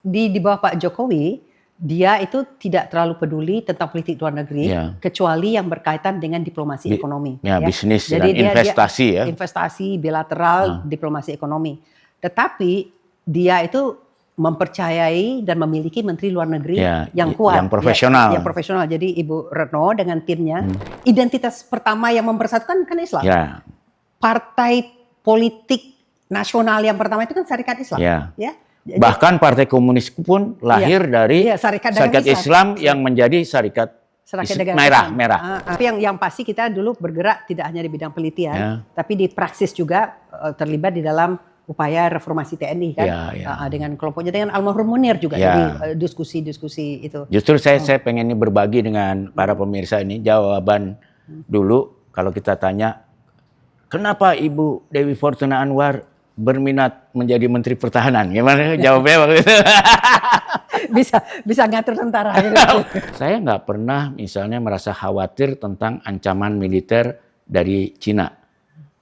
di bawah Pak Jokowi, dia itu tidak terlalu peduli tentang politik luar negeri, kecuali yang berkaitan dengan diplomasi ekonomi. Bisnis Jadi dan investasi ya. Investasi bilateral, diplomasi ekonomi. Tetapi dia itu mempercayai dan memiliki menteri luar negeri yang kuat, yang profesional. Yang profesional. Jadi Ibu Retno dengan timnya, identitas pertama yang mempersatukan kan Islam. Partai politik nasional yang pertama itu kan Syarikat Islam. Ya. Bahkan Partai Komunis pun lahir dari Syarikat Islam yang menjadi Syarikat merah. Tapi yang pasti kita dulu bergerak tidak hanya di bidang penelitian, tapi di praksis juga terlibat di dalam upaya reformasi TNI kan, dengan kelompoknya, dengan almarhum Munir juga jadi diskusi-diskusi itu. Justru saya pengen ini berbagi dengan para pemirsa ini jawaban dulu kalau kita tanya kenapa Ibu Dewi Fortuna Anwar berminat menjadi Menteri Pertahanan, gimana jawabnya waktu itu? bisa ngatur tentara. Saya nggak pernah misalnya merasa khawatir tentang ancaman militer dari Cina,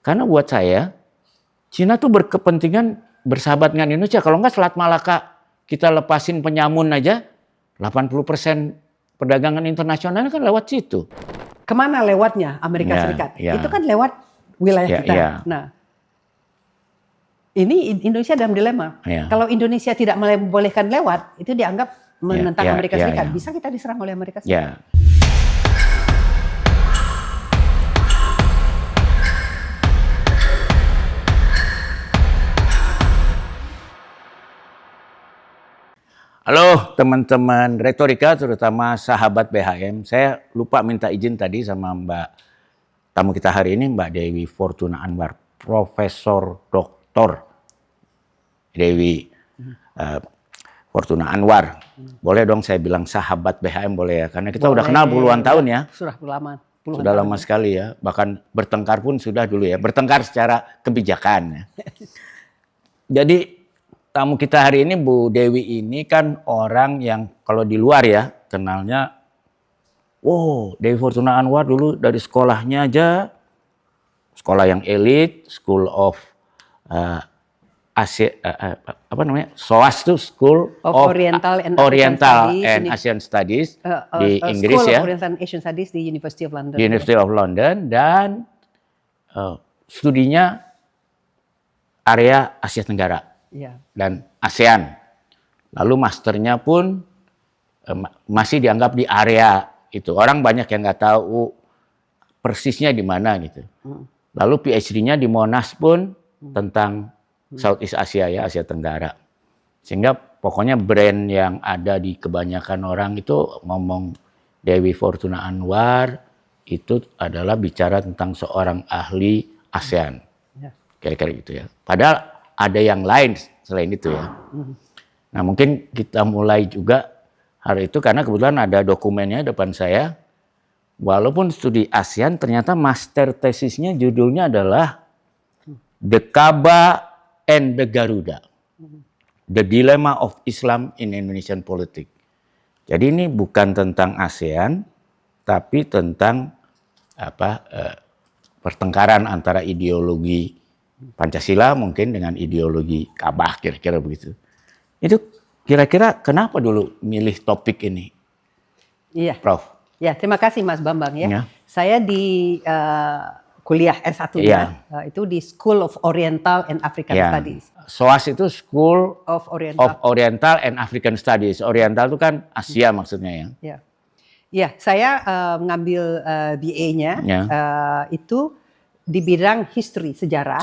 karena buat saya Cina tuh berkepentingan bersahabat dengan Indonesia. Kalau nggak Selat Malaka kita lepasin penyamun aja, 80% perdagangan internasional kan lewat situ. Kemana lewatnya Amerika Serikat? Itu kan lewat wilayah kita. Nah, ini Indonesia dalam dilema. Kalau Indonesia tidak membolehkan lewat, itu dianggap menentang Amerika Serikat. Bisa kita diserang oleh Amerika Serikat. Halo teman-teman retorika, terutama sahabat BHM. Saya lupa minta izin tadi sama Mbak tamu kita hari ini, Mbak Dewi Fortuna Anwar, Profesor Doktor Dewi Fortuna Anwar. Boleh dong saya bilang sahabat BHM boleh ya? Karena kita udah kenal puluhan tahun ya. Sudah lama. Sudah lama sekali ya. Bahkan bertengkar pun sudah dulu ya. Bertengkar secara kebijakan ya. Jadi tamu kita hari ini Bu Dewi ini kan orang yang kalau di luar ya kenalnya, Dewi Fortuna Anwar dulu dari sekolahnya aja, sekolah yang elit, School of SOAS itu School of Oriental and Asian Studies di Inggris School ya. of Oriental and Asian Studies di University of London. University of London, dan studinya area Asia Tenggara. Dan ASEAN. Lalu masternya pun masih dianggap di area itu. Orang banyak yang nggak tahu persisnya di mana gitu. Lalu PhD-nya di Monash pun tentang Southeast Asia ya, Asia Tenggara. Sehingga pokoknya brand yang ada di kebanyakan orang itu ngomong Dewi Fortuna Anwar itu adalah bicara tentang seorang ahli ASEAN. Kira-kira gitu ya. Padahal ada yang lain selain itu ya. Nah mungkin kita mulai juga hari itu karena kebetulan ada dokumennya depan saya. Walaupun studi ASEAN ternyata master tesisnya judulnya adalah The Kaaba and the Garuda. The Dilemma of Islam in Indonesian Politics. Jadi ini bukan tentang ASEAN tapi tentang pertengkaran antara ideologi Pancasila mungkin dengan ideologi Ka'bah, kira-kira begitu. Itu kira-kira kenapa dulu milih topik ini? Iya, Prof. Ya, terima kasih Mas Bambang ya. Saya di kuliah S1-nya itu di School of Oriental and African Studies. SOAS itu School of Oriental and African Studies. Oriental itu kan Asia maksudnya ya. Ya, saya ngambil BA-nya itu di bidang history, sejarah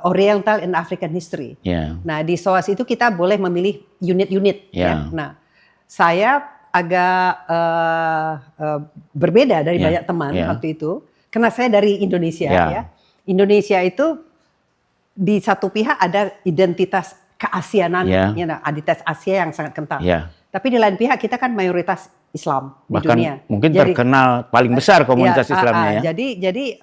Oriental and African History. Nah di SOAS itu kita boleh memilih unit-unit. Nah saya agak berbeda dari banyak teman waktu itu, karena saya dari Indonesia. Indonesia itu di satu pihak ada identitas keasianan, identitas Asia yang sangat kental. Tapi di lain pihak kita kan mayoritas Islam di bahkan dunia. Mungkin terkenal paling besar komunitas Islamnya ya. Jadi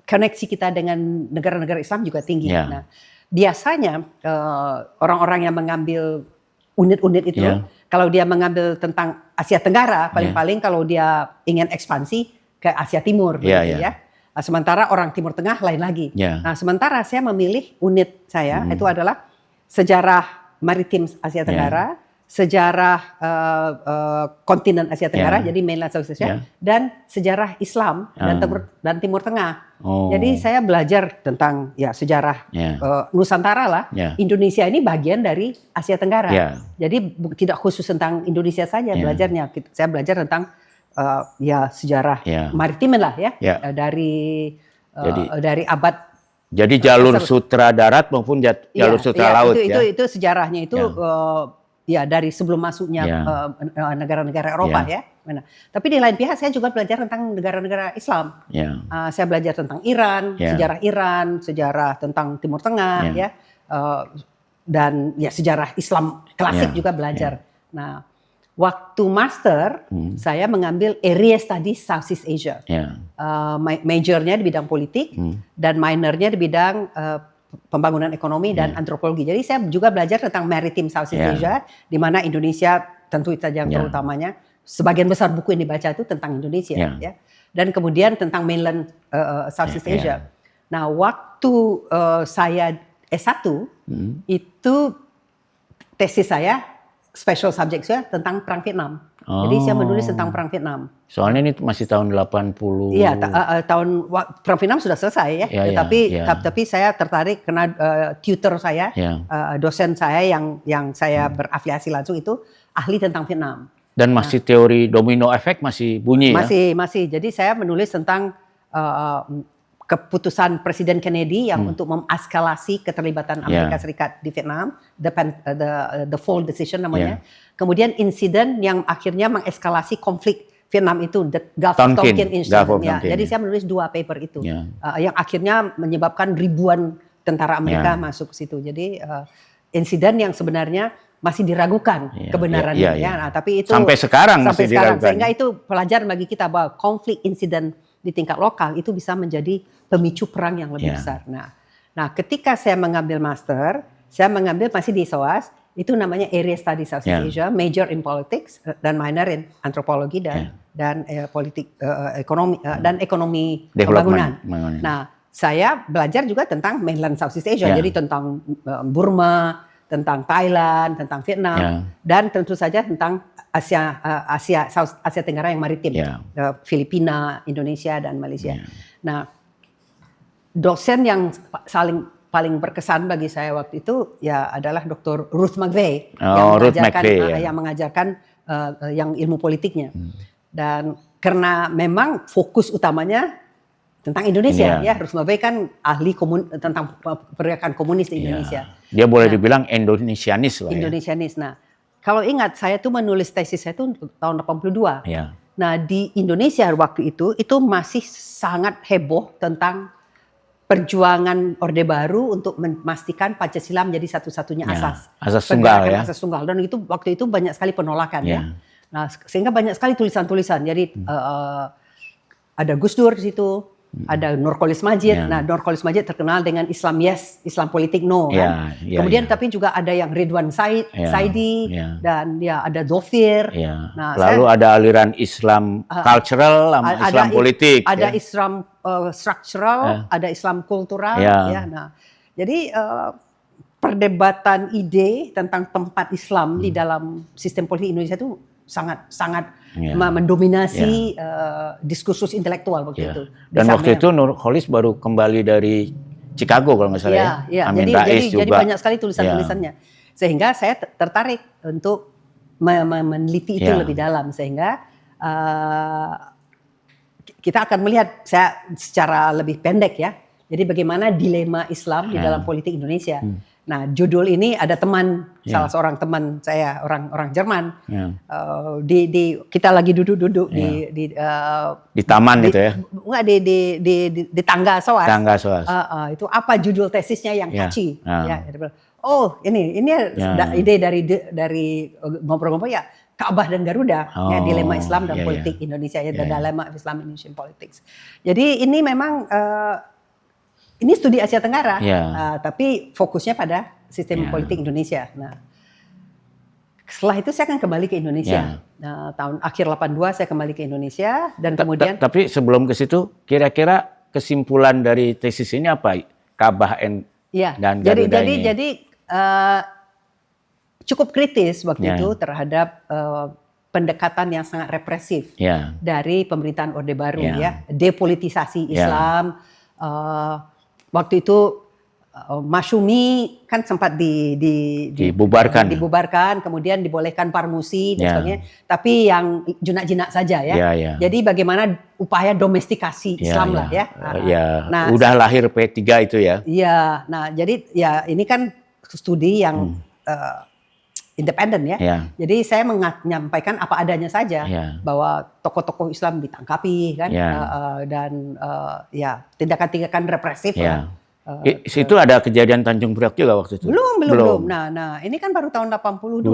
koneksi kita dengan negara-negara Islam juga tinggi. Nah, biasanya orang-orang yang mengambil unit-unit itu, kalau dia mengambil tentang Asia Tenggara, paling-paling kalau dia ingin ekspansi ke Asia Timur, begitu ya. Sementara orang Timur Tengah lain lagi. Nah, sementara saya memilih unit saya itu adalah sejarah maritim Asia Tenggara, sejarah kontinen Asia Tenggara, jadi mainland Southeast Asia, dan sejarah Islam dan Timur Tengah. Jadi saya belajar tentang sejarah Nusantara lah. Indonesia ini bagian dari Asia Tenggara. Jadi tidak khusus tentang Indonesia saja belajarnya. Saya belajar tentang sejarah maritim lah dari abad. Jadi jalur sutra darat maupun jalur sutra laut itu sejarahnya itu dari sebelum masuknya negara-negara Eropa Nah, tapi di lain pihak saya juga belajar tentang negara-negara Islam. Saya belajar tentang Iran, sejarah tentang Timur Tengah dan sejarah Islam klasik juga belajar. Nah, waktu master saya mengambil Area Studies Southeast Asia. Majornya di bidang politik dan minornya di bidang pembangunan ekonomi dan antropologi. Jadi saya juga belajar tentang Maritime Southeast Asia, di mana Indonesia tentu saja yang terutamanya. Sebagian besar buku yang dibaca itu tentang Indonesia, dan kemudian tentang mainland Southeast Asia. Nah, waktu saya S1 itu tesis saya, special subject saya tentang Perang Vietnam. Jadi saya menulis tentang Perang Vietnam. Soalnya ini masih tahun 80. Iya, Perang Vietnam sudah selesai tapi saya tertarik karena tutor saya, dosen saya yang saya berafiliasi langsung itu ahli tentang Vietnam. Dan masih teori domino efek masih bunyi masih. Jadi saya menulis tentang keputusan Presiden Kennedy yang untuk mengeskalasi keterlibatan Amerika Serikat di Vietnam, the Fall Decision namanya. Kemudian insiden yang akhirnya mengeskalasi konflik Vietnam itu, the Gulf of Tonkin Incident. Jadi saya menulis 2 paper itu yang akhirnya menyebabkan ribuan tentara Amerika masuk ke situ. Jadi insiden yang sebenarnya masih diragukan kebenarannya. Nah, tapi itu sampai sekarang masih diragukan. Sehingga itu pelajaran bagi kita bahwa konflik insiden di tingkat lokal itu bisa menjadi pemicu perang yang lebih besar. Nah, ketika saya mengambil master, saya mengambil masih di SOAS, itu namanya Area Studies Southeast Asia, major in politics dan minor in antropologi dan politik ekonomi dan ekonomi pembangunan. Nah, saya belajar juga tentang mainland Southeast Asia, jadi tentang Burma, tentang Thailand, tentang Vietnam, dan tentu saja tentang Asia Tenggara yang maritim, Filipina, Indonesia, dan Malaysia. Nah, dosen yang paling berkesan bagi saya waktu itu adalah Dr. Ruth McVeigh yang mengajarkan yang ilmu politiknya. Dan karena memang fokus utamanya tentang Indonesia, Ruth McVeigh kan ahli tentang pergerakan komunis di Indonesia. Dia boleh dibilang Indonesianis lah. Indonesianis. Nah, kalau ingat saya tuh menulis tesis saya itu tahun 82. Nah, di Indonesia waktu itu masih sangat heboh tentang perjuangan Orde Baru untuk memastikan Pancasila menjadi satu-satunya asas tunggal asas tunggal, dan itu waktu itu banyak sekali penolakan Nah, sehingga banyak sekali tulisan-tulisan. Jadi ada Gus Dur di situ, ada Nurcholish Madjid. Nah, Nurcholish Madjid terkenal dengan Islam yes, Islam politik no. Kemudian tapi juga ada yang Ridwan Saidi dan ada Dhofir. Nah, lalu ada aliran Islam cultural sama Islam politik. Ada Islam structural, ada Islam kultural. Nah, jadi perdebatan ide tentang tempat Islam di dalam sistem politik Indonesia itu sangat mendominasi diskursus intelektual waktu itu. Dan waktu itu Nurcholish baru kembali dari Chicago kalau nggak salah Amin Rais juga. Jadi banyak sekali tulisan-tulisannya. Sehingga saya tertarik untuk meneliti itu lebih dalam, sehingga kita akan melihat secara lebih pendek Jadi bagaimana dilema Islam di dalam politik Indonesia. Nah, judul ini ada teman, salah seorang teman saya, orang Jerman. Kita lagi duduk-duduk di taman itu Enggak, di tangga SOAS. Tangga SOAS. Itu apa judul tesisnya yang catchy. Oh, ini ide dari ngobrol-ngobrol Ka'bah dan Garuda, dilema Islam dan politik Indonesia, dilema Islam Indonesian politics. Jadi ini memang ini studi Asia Tenggara, tapi fokusnya pada sistem politik Indonesia. Nah, setelah itu saya akan kembali ke Indonesia. Nah, tahun akhir 82 saya kembali ke Indonesia dan kemudian. Tapi sebelum ke situ, kira-kira kesimpulan dari tesis ini apa? Ka'bah dan Garuda ini. Jadi cukup kritis waktu itu terhadap pendekatan yang sangat represif dari pemerintahan Orde Baru, ya, depolitisasi Islam. Waktu itu Masyumi kan sempat dibubarkan, kemudian dibolehkan Parmusi dan sebagainya. Tapi yang jinak-jinak saja, ya. Jadi bagaimana upaya domestikasi Islam lah, ya. Nah, udah lahir P3 itu ya. Iya. Nah, jadi ya ini kan studi yang independen, ya. Jadi saya menyampaikan apa adanya saja bahwa tokoh-tokoh Islam ditangkapi kan, dan ya tindakan-tindakan represif. Itu ada kejadian Tanjung Priok juga waktu itu? Belum. Nah, ini kan baru tahun 82.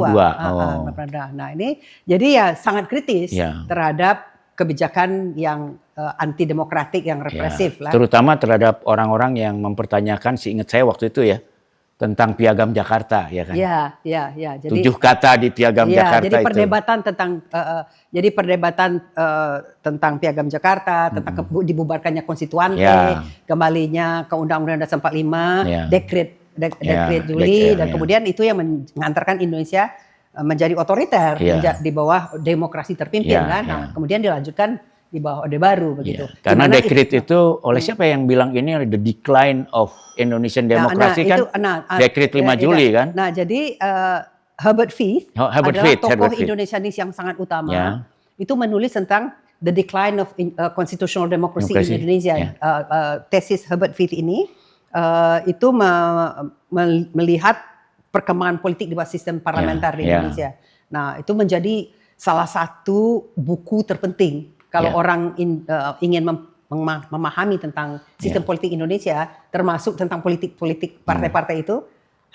Nah, ini jadi ya sangat kritis terhadap kebijakan yang anti demokratik, yang represif lah. Terutama terhadap orang-orang yang mempertanyakan, seingat saya waktu itu ya, tentang Piagam Jakarta, ya kan? Iya. Jadi 7 kata di Piagam Jakarta jadi itu. Perdebatan tentang Piagam Jakarta, tentang dibubarkannya konstituante, kembalinya ke Undang-Undang Dasar 45, dekret Juli, dan kemudian itu yang mengantarkan Indonesia menjadi otoriter di bawah demokrasi terpimpin, kan? Nah, kemudian dilanjutkan di bawah Orde Baru begitu. Karena dekret itu oleh siapa yang bilang ini the decline of Indonesian democracy dekret 5 Juli kan? Nah, jadi Herbert Feith adalah tokoh Indonesianis yang sangat utama. Itu menulis tentang the decline of constitutional democracy in Indonesia. Tesis Herbert Feith ini itu melihat perkembangan politik di bawah sistem parlementer di Indonesia. Nah, itu menjadi salah satu buku terpenting kalau orang ingin memahami tentang sistem politik Indonesia, termasuk tentang politik partai-partai itu,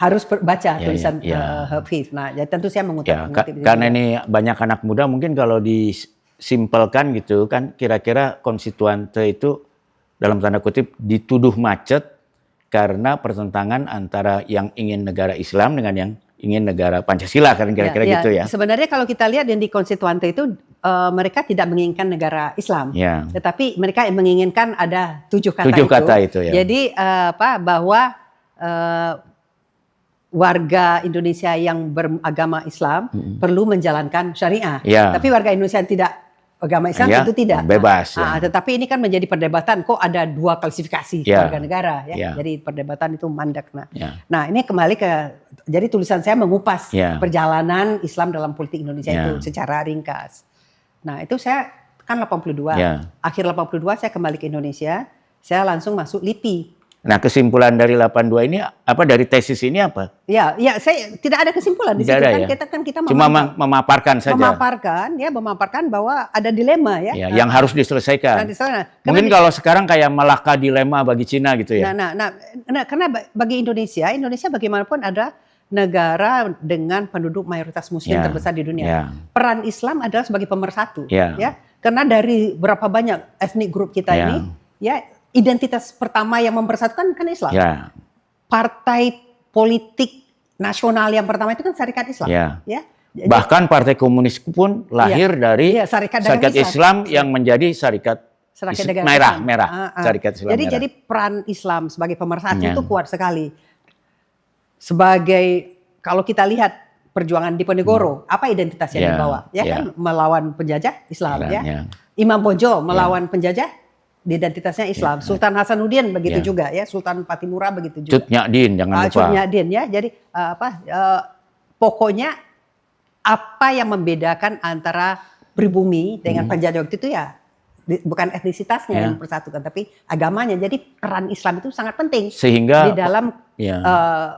harus baca tulisan Herbert Feith. Nah, jadi tentu saya mengutip karena ini banyak anak muda, mungkin kalau disimpelkan gitu kan, kira-kira konstituante itu dalam tanda kutip dituduh macet karena pertentangan antara yang ingin negara Islam dengan yang ingin negara Pancasila, kan kira-kira gitu ya. Sebenarnya kalau kita lihat yang di konstituante itu mereka tidak menginginkan negara Islam, tetapi mereka menginginkan ada 7 kata itu. Jadi bahwa warga Indonesia yang beragama Islam perlu menjalankan syariah, tapi warga Indonesia yang tidak agama Islam itu tidak bebas. Tetapi ini kan menjadi perdebatan, kok ada 2 klasifikasi warga negara, ya. Jadi perdebatan itu mandek. Nah, ini kembali ke, jadi tulisan saya mengupas perjalanan Islam dalam politik Indonesia itu secara ringkas. Nah, itu saya kan 82. Akhir 82 saya kembali ke Indonesia, saya langsung masuk LIPI. Nah, kesimpulan dari 82 ini apa, dari tesis ini apa? Ya, saya tidak ada kesimpulan di situ kan, kita cuma memaparkan saja. Memaparkan bahwa ada dilema yang harus diselesaikan. Mungkin kalau sekarang kayak Malaka dilema bagi Cina gitu ya. Nah, karena bagi Indonesia bagaimanapun ada negara dengan penduduk mayoritas Muslim terbesar di dunia. Peran Islam adalah sebagai pemersatu, ya. Karena dari berapa banyak etnik grup kita ini, identitas pertama yang mempersatukan kan Islam. Partai politik nasional yang pertama itu kan Sarekat Islam. Bahkan Partai Komunis pun lahir dari Sarekat Islam yang menjadi Sarekat merah. Sarekat Islam merah. Jadi peran Islam sebagai pemersatu itu kuat sekali. Sebagai, kalau kita lihat perjuangan Diponegoro, apa identitas yang dibawa? Kan melawan penjajah Islam, Imam Bonjol melawan penjajah, identitasnya Islam. Sultan Hasanuddin begitu juga, Sultan Patimura begitu juga. Cut Nyak-Din, jangan lupa. Cut Nyak-Din, Jadi pokoknya apa yang membedakan antara pribumi dengan penjajah waktu itu bukan etnisitasnya yang mempersatukan, tapi agamanya. Jadi peran Islam itu sangat penting sehingga di dalam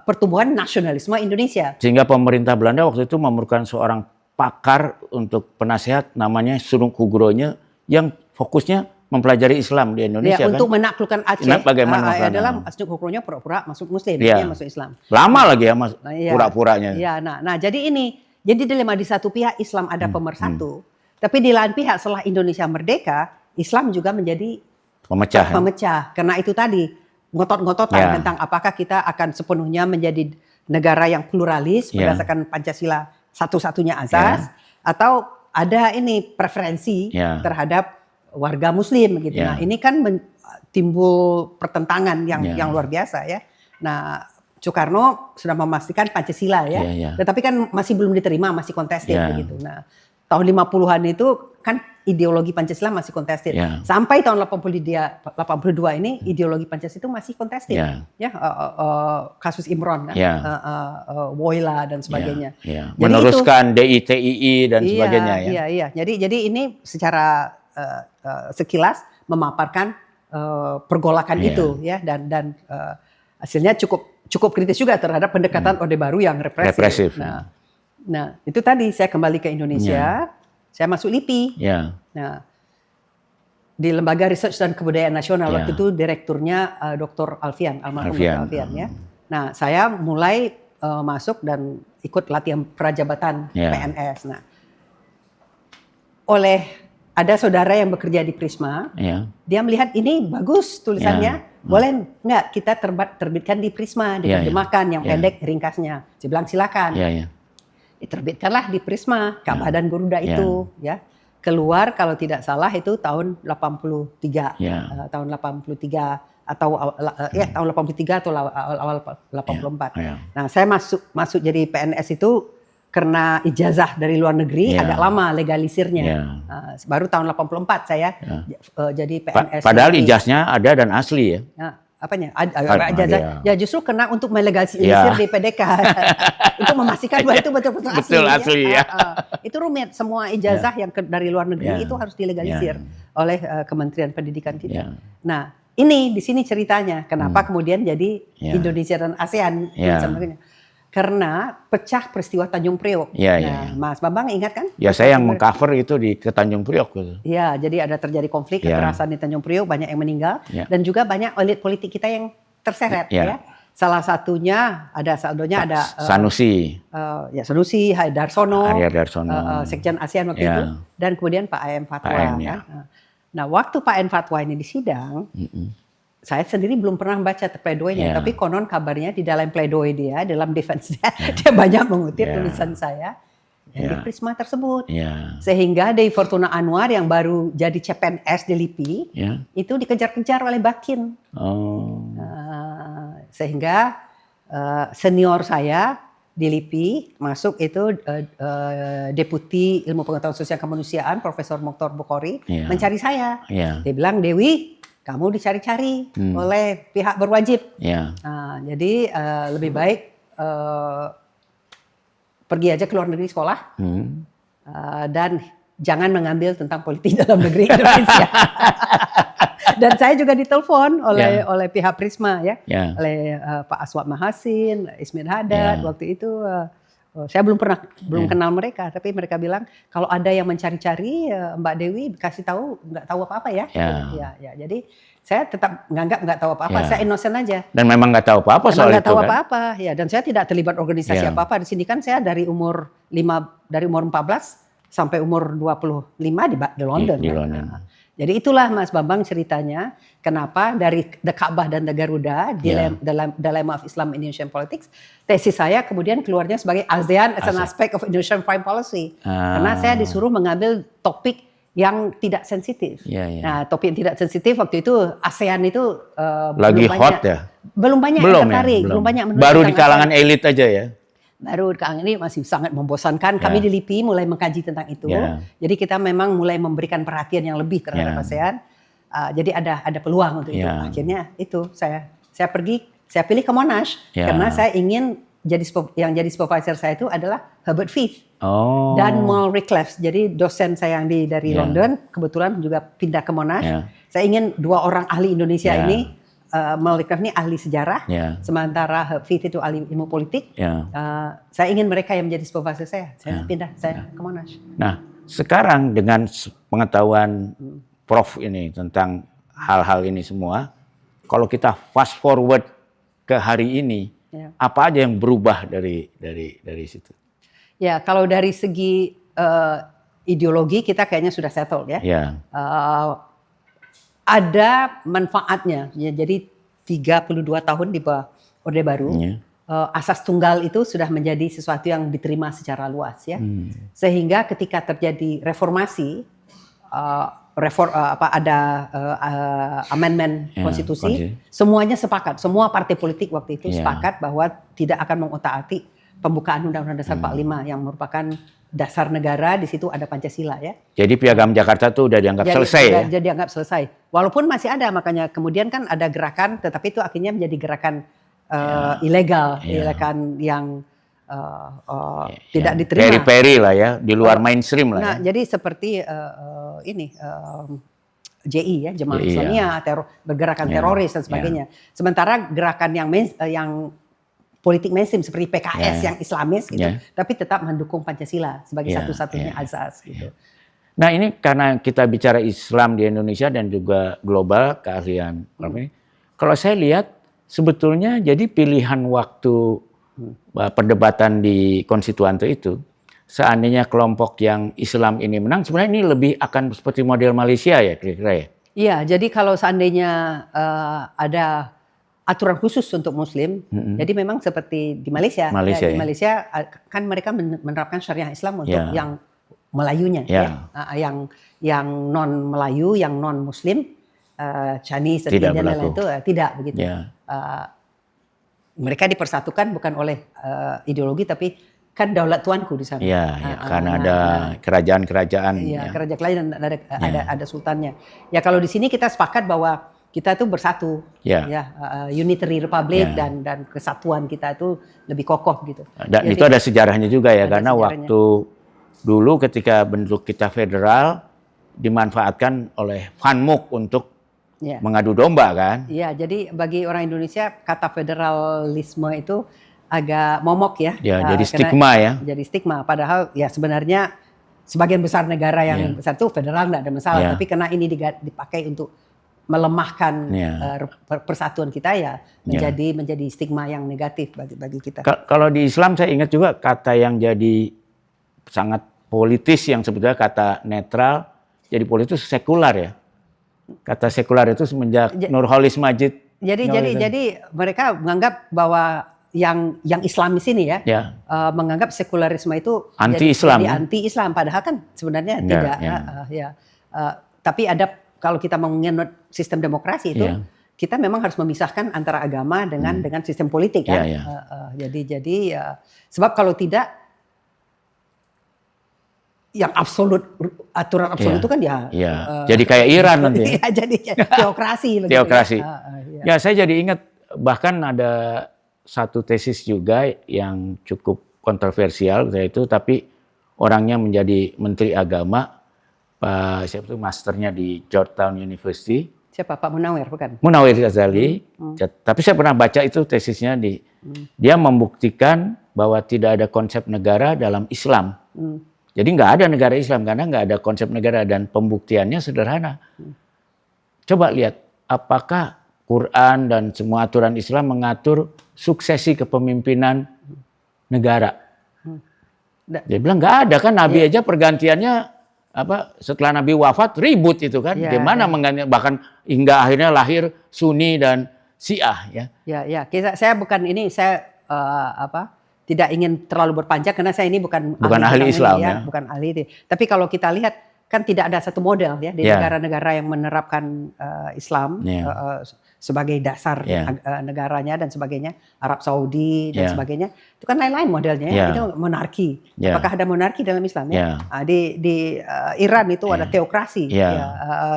pertumbuhan nasionalisme Indonesia. Sehingga pemerintah Belanda waktu itu memerlukan seorang pakar untuk penasehat namanya Sunuk Nugroho yang fokusnya mempelajari Islam di Indonesia untuk menaklukkan Aceh. Bagaimana dalam Sunuk Nugroho pura-pura masuk Muslim, masuk Islam. Lama lagi pura-puranya. Nah, jadi dilema, di satu pihak Islam ada pemersatu, tapi di lain pihak setelah Indonesia merdeka, Islam juga menjadi pemecah. Karena itu tadi ngotot-ngototan tentang apakah kita akan sepenuhnya menjadi negara yang pluralis berdasarkan Pancasila satu-satunya azas, atau ada ini preferensi terhadap warga Muslim gitu. Nah, ini kan timbul pertentangan yang luar biasa, Nah, Soekarno sudah memastikan Pancasila ya. Tetapi kan masih belum diterima, masih contested begitu. Nah, tahun 50-an itu kan ideologi Pancasila masih contested. Sampai tahun 82 ini ideologi Pancasila itu masih contested. Kasus Imron kan, Woyla dan sebagainya. Meneruskan DITII dan sebagainya ya. Iya. Jadi ini secara sekilas memaparkan pergolakan itu ya, dan hasilnya cukup kritis juga terhadap pendekatan Orde Baru yang represif. Nah, itu tadi saya kembali ke Indonesia, saya masuk LIPI. Nah, di Lembaga Riset dan Kebudayaan Nasional waktu itu direkturnya Dr. Alfian, almarhum Dr. Alfian ya. Nah, saya mulai masuk dan ikut latihan prajabatan PNS. Nah, ada saudara yang bekerja di Prisma, dia melihat ini bagus tulisannya, boleh nggak kita terbitkan di Prisma, diterjemahkan yang pendek ringkasnya. Saya bilang silakan. Diterbitkanlah di Prisma, Ka'bah dan Garuda itu ya. Keluar kalau tidak salah itu tahun 83. Tahun 83 atau tahun 83 atau awal 84. Nah, saya masuk jadi PNS itu karena ijazah dari luar negeri agak lama legalisirnya. Baru tahun 84 saya jadi PNS. Padahal ijazahnya ada dan asli ya. Apanya? Ijazah. Ya justru karena untuk melegalisir di PDK. Untuk memastikan bahwa itu betul-betul asli. Betul asli ya. Itu rumit. Semua ijazah yang dari luar negeri itu harus dilegalisir oleh Kementerian Pendidikan kita. Nah, ini di sini ceritanya. Kenapa kemudian jadi Indonesia dan ASEAN. Karena pecah peristiwa Tanjung Priok. Mas Bambang ingat kan? Ya, saya yang mengcover itu ke Tanjung Priok. Ya, jadi ada terjadi konflik kekerasan di Tanjung Priok, banyak yang meninggal dan juga banyak elit politik kita yang terseret ya. Salah satunya ada Sanusi. Sanusi, Darsono, Sekjen ASEAN waktu itu, dan kemudian Pak A.M. Fatwa. Nah, waktu Pak A.M. Fatwa ini di sidang, saya sendiri belum pernah baca pledoi-nya, tapi konon kabarnya di dalam pledoi dia, dalam defense-nya, dia banyak mengutip tulisan saya yang di Prisma tersebut. Sehingga Dewi Fortuna Anwar yang baru jadi CPNS di LIPI, itu dikejar-kejar oleh Bakin. Sehingga senior saya di LIPI masuk itu Deputi Ilmu Pengetahuan Sosial Kemanusiaan, Profesor Mokhtar Bukhari, mencari saya. Dia bilang, Dewi, kamu dicari-cari oleh pihak berwajib. Jadi lebih baik pergi aja ke luar negeri sekolah dan jangan mengambil tentang politik dalam negeri Indonesia. Dan saya juga ditelepon oleh pihak Prisma oleh Pak Aswad Mahasin, Ismir Haddad waktu itu. Saya belum kenal mereka, tapi mereka bilang kalau ada yang mencari-cari Mbak Dewi kasih tahu, nggak tahu apa-apa ya. Jadi saya tetap nggak tahu apa-apa, saya innocent aja. Dan memang nggak tahu apa-apa soal itu kan. Apa-apa, ya. Dan saya tidak terlibat organisasi apa-apa di sini kan. Saya dari umur 14 sampai umur 25 di London. Jadi itulah Mas Bambang ceritanya kenapa dari The Ka'bah dan The Garuda dalam Dilemma of Islam Indonesian Politics, tesis saya kemudian keluarnya sebagai ASEAN as an aspect of Indonesian foreign policy. Karena saya disuruh mengambil topik yang tidak sensitif. Nah, topik yang tidak sensitif waktu itu ASEAN itu lagi hot ya. Belum banyak yang tertarik, belum banyak. Baru di kalangan elit aja ya. Baru sekarang ini masih sangat membosankan. Kami di LIPI mulai mengkaji tentang itu. Jadi kita memang mulai memberikan perhatian yang lebih terhadap ASEAN. Jadi ada peluang untuk itu. Akhirnya itu saya pergi, saya pilih ke Monash karena saya ingin yang jadi supervisor saya itu adalah Herbert Feith dan Mal Reclefs. Jadi dosen saya yang dari London kebetulan juga pindah ke Monash. Saya ingin dua orang ahli Indonesia ini. Mal Reclefs ini ahli sejarah, sementara Herbert Feith itu ahli ilmu politik. Saya ingin mereka yang menjadi supervisor saya. Saya pindah ke Monash. Nah, sekarang dengan pengetahuan Prof ini tentang hal-hal ini semua, kalau kita fast forward ke hari ini, apa aja yang berubah dari situ? Ya, kalau dari segi ideologi kita kayaknya sudah settle ya. Ada manfaatnya. Ya, jadi 32 tahun di bawah Orde Baru, asas tunggal itu sudah menjadi sesuatu yang diterima secara luas ya. Sehingga ketika terjadi reformasi, amendment konstitusi, semuanya sepakat, semua partai politik waktu itu sepakat bahwa tidak akan mengotak-atik pembukaan Undang-Undang Dasar 45 yang merupakan dasar negara. Di situ ada Pancasila ya. Jadi Piagam Jakarta itu udah dianggap selesai ya? Jadi dianggap selesai. Walaupun masih ada, makanya kemudian kan ada gerakan, tetapi itu akhirnya menjadi gerakan ilegal, gerakan yang tidak diterima. Peri-peri lah ya, di luar mainstream lah. Nah, jadi seperti JI ya, Jemaah Islamiyah, bergerakan teroris dan sebagainya. Sementara gerakan yang politik mainstream seperti PKS yang Islamis gitu, tapi tetap mendukung Pancasila sebagai satu-satunya azas gitu. Nah, ini karena kita bicara Islam di Indonesia dan juga global keahlian. Kalau saya lihat sebetulnya jadi pilihan waktu perdebatan di konstituante itu, seandainya kelompok yang Islam ini menang, sebenarnya ini lebih akan seperti model Malaysia ya kira-kira ya? Iya, jadi kalau seandainya ada aturan khusus untuk Muslim, jadi memang seperti di Malaysia. Di Malaysia kan mereka menerapkan syariah Islam untuk yang Melayunya, yang non Melayu, yang non Muslim, Chinese dan lain itu tidak begitu. Mereka dipersatukan bukan oleh ideologi, tapi kan daulat tuanku di sana. Karena ada kerajaan-kerajaan. Kerajaan dan ada sultannya. Ya kalau di sini kita sepakat bahwa kita itu bersatu, unitary republic dan kesatuan kita itu lebih kokoh gitu. Dan itu ada sejarahnya juga ya, karena waktu dulu ketika bentuk kita federal dimanfaatkan oleh Van Mook untuk mengadu domba kan? Iya, jadi bagi orang Indonesia kata federalisme itu agak momok ya. Jadi stigma ya. Jadi stigma, padahal ya sebenarnya sebagian besar negara yang besar itu federal nggak ada masalah, tapi karena ini dipakai untuk melemahkan persatuan kita menjadi stigma yang negatif bagi kita. Kalau di Islam saya ingat juga kata yang jadi sangat politis yang sebetulnya kata netral jadi politis sekular ya. Kata sekular itu semenjak Nurholis Majid. Jadi mereka menganggap bahwa yang Islamis ini menganggap sekularisme itu anti-Islam. Jadi anti-Islam, padahal kan sebenarnya tidak. Tapi ada, kalau kita mengenut sistem demokrasi itu, kita memang harus memisahkan antara agama dengan sistem politik kan. Jadi sebab kalau tidak, yang aturan absolut itu kan jadi kayak Iran nanti. Jadi teokrasi. Teokrasi. Ya saya jadi ingat bahkan ada satu tesis juga yang cukup kontroversial yaitu, tapi orangnya menjadi Menteri Agama. Pak siapa itu masternya di Georgetown University. Siapa? Pak Munawir bukan? Munawir Ghazali. Tapi saya pernah baca itu tesisnya dia membuktikan bahwa tidak ada konsep negara dalam Islam. Jadi nggak ada negara Islam karena nggak ada konsep negara, dan pembuktiannya sederhana. Coba lihat apakah Quran dan semua aturan Islam mengatur suksesi kepemimpinan negara. Dia bilang nggak ada kan, Nabi aja pergantiannya setelah Nabi wafat ribut itu kan, gimana mengganti, bahkan hingga akhirnya lahir Sunni dan Syiah ya. Saya bukan ini, saya tidak ingin terlalu berpanjang karena saya ini bukan ahli Islam ya. Bukan ahli itu. Tapi kalau kita lihat kan tidak ada satu model ya di negara-negara yang menerapkan Islam sebagai dasar negaranya dan sebagainya, Arab Saudi dan sebagainya, itu kan lain-lain modelnya itu monarki. Apakah ada monarki dalam Islam ya? Di Iran itu ada teokrasi,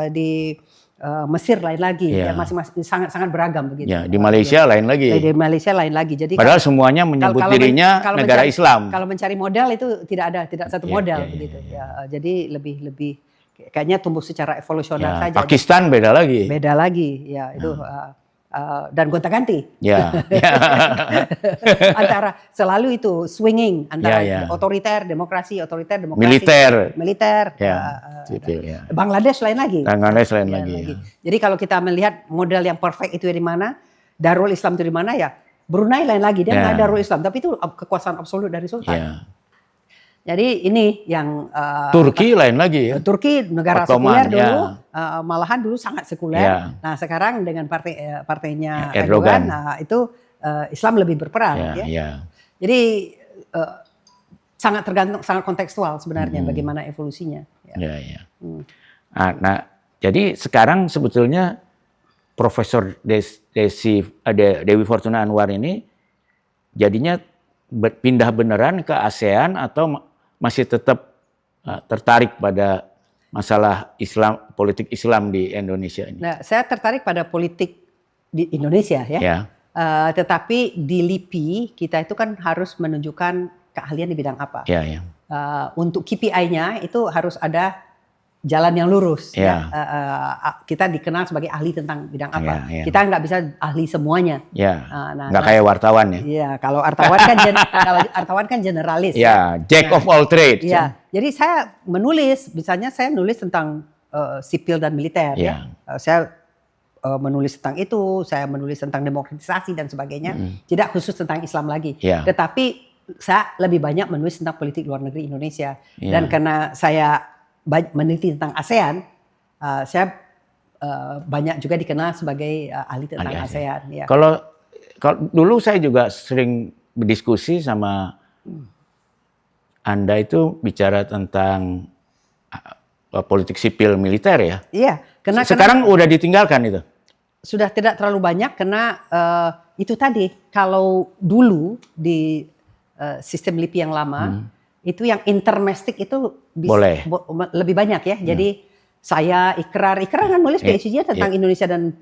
di Mesir lain lagi, masing-masing sangat beragam begitu. Di Malaysia lain lagi. Di Malaysia lain lagi. Jadi padahal semuanya menyebut dirinya negara Islam. Kalau mencari model itu tidak satu model begitu. Jadi lebih kayaknya tumbuh secara evolusional saja. Pakistan beda lagi. Beda lagi, ya itu dan gonta-ganti. Antara selalu itu swinging antara otoriter, demokrasi, militer. Bangladesh lain lagi. Jadi kalau kita melihat model yang perfect itu di mana, Darul Islam itu di mana ya, Brunei lain lagi, dia nggak Darul Islam, tapi itu kekuasaan absolut dari sultan. Jadi ini yang Turki lain lagi ya. Turki negara sekuler dulu, malahan dulu sangat sekuler. Nah sekarang dengan partainya Erdogan, itu Islam lebih berperan. Jadi sangat tergantung, sangat kontekstual sebenarnya bagaimana evolusinya. Nah, jadi sekarang sebetulnya Profesor Dewi Fortuna Anwar ini jadinya pindah beneran ke ASEAN atau masih tetap tertarik pada masalah Islam, politik Islam di Indonesia ini? Nah, saya tertarik pada politik di Indonesia ya. Ya. Tetapi di LIPI kita itu kan harus menunjukkan keahlian di bidang apa. Ya, ya. Untuk KPI-nya itu harus ada jalan yang lurus. Ya. Kita dikenal sebagai ahli tentang bidang apa. Ya. Kita nggak bisa ahli semuanya. Ya. Nggak kayak wartawan ya. Iya, kalau wartawan kan generalis. Ya, jack of all trades. Ya. Jadi saya menulis, misalnya saya nulis tentang sipil dan militer. Ya. Saya menulis tentang itu, saya menulis tentang demokratisasi dan sebagainya. Tidak khusus tentang Islam lagi. Ya. Tetapi saya lebih banyak menulis tentang politik luar negeri Indonesia. Dan karena saya meneliti tentang ASEAN, saya banyak juga dikenal sebagai ahli tentang ASEAN. Ya. Kalau dulu saya juga sering berdiskusi sama Anda itu bicara tentang politik sipil militer ya. Iya. Sekarang udah ditinggalkan itu. Sudah tidak terlalu banyak karena itu tadi kalau dulu di sistem LIPI yang lama. Itu yang intermestik itu bisa lebih banyak ya. Jadi saya Ikrar kan nulis PhD-nya tentang Indonesia dan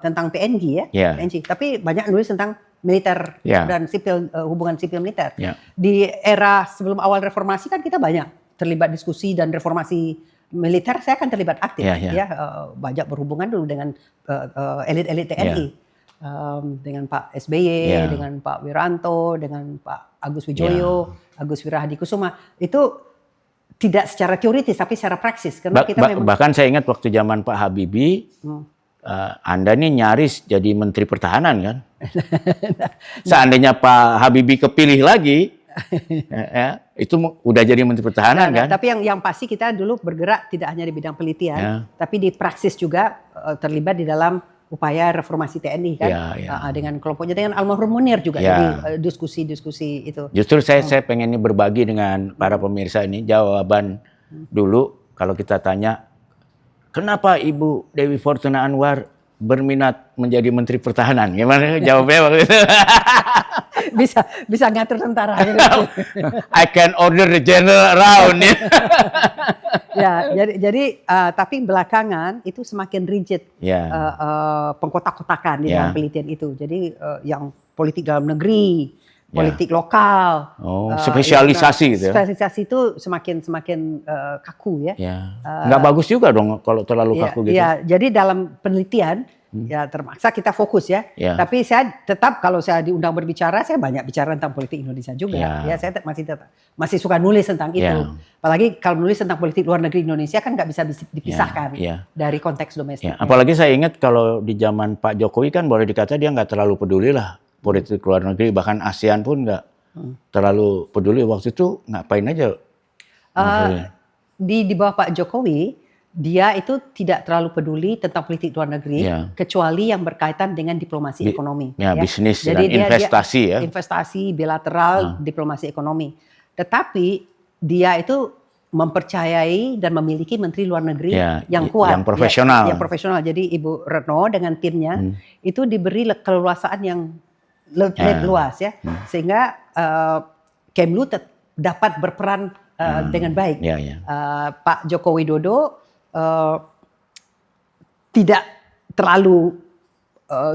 tentang PNG ya. PNG. Tapi banyak nulis tentang militer dan sipil, hubungan sipil militer. Di era sebelum awal reformasi kan kita banyak terlibat diskusi dan reformasi militer. Saya kan terlibat aktif banyak berhubungan dulu dengan elit-elit TNI. Dengan Pak SBY, dengan Pak Wiranto, dengan Pak Agus Wijoyo, Agus Wirahadikusuma, itu tidak secara teoritis tapi secara praksis. Karena kita memang bahkan saya ingat waktu zaman Pak Habibie, Anda nih nyaris jadi Menteri Pertahanan kan? Seandainya Pak Habibie kepilih lagi, itu udah jadi Menteri Pertahanan kan? Tapi yang pasti kita dulu bergerak tidak hanya di bidang penelitian, tapi di praksis juga terlibat di dalam upaya reformasi TNI kan, dengan kelompoknya, dengan almarhum Munir juga jadi diskusi-diskusi itu. Justru saya pengen berbagi dengan para pemirsa ini jawaban dulu kalau kita tanya kenapa Ibu Dewi Fortuna Anwar berminat menjadi Menteri Pertahanan, gimana jawabnya waktu itu? bisa ngatur tentara. I can order the general around ya. Jadi tapi belakangan itu semakin rigid pengkotak-kotakan di dalam penelitian itu. Jadi yang politik dalam negeri, politik lokal, spesialisasi gitu. Spesialisasi itu semakin kaku ya. Nggak bagus juga dong kalau terlalu kaku gitu. Jadi dalam penelitian ya termaksa kita fokus ya. Tapi saya tetap kalau saya diundang berbicara, saya banyak bicara tentang politik Indonesia juga. Saya masih suka nulis tentang itu. Apalagi kalau nulis tentang politik luar negeri Indonesia kan nggak bisa dipisahkan dari konteks domestik. Apalagi saya ingat kalau di zaman Pak Jokowi kan boleh dikata dia nggak terlalu peduli lah politik luar negeri, bahkan ASEAN pun nggak terlalu peduli waktu itu. Ngapain aja? Di bawah Pak Jokowi, dia itu tidak terlalu peduli tentang politik luar negeri, kecuali yang berkaitan dengan diplomasi ekonomi. Bisnis dan investasi ya. Investasi bilateral, diplomasi ekonomi. Tetapi dia itu mempercayai dan memiliki menteri luar negeri yang kuat, yang profesional. Yang profesional. Jadi Ibu Retno dengan timnya itu diberi keleluasaan yang lebih luas ya, sehingga Kemlu dapat berperan dengan baik. Pak Joko Widodo tidak terlalu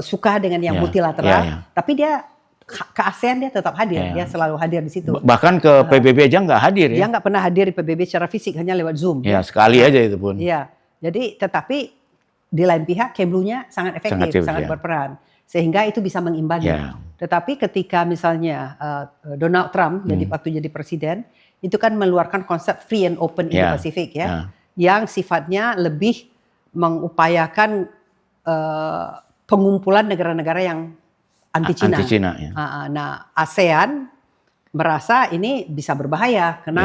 suka dengan yang multilateral, tapi dia ke ASEAN dia tetap hadir, dia selalu hadir di situ. Bahkan ke PBB aja nggak hadir ya? Dia nggak pernah hadir di PBB secara fisik, hanya lewat Zoom. Sekali aja itu pun. Jadi tetapi di lain pihak Kemlunya sangat efektif, sangat berperan, sehingga itu bisa mengimbangi. Tetapi ketika misalnya Donald Trump waktu jadi presiden, itu kan meluarkan konsep free and open Indo-Pasifik yang sifatnya lebih mengupayakan pengumpulan negara-negara yang anti-Cina. Nah, ASEAN merasa ini bisa berbahaya karena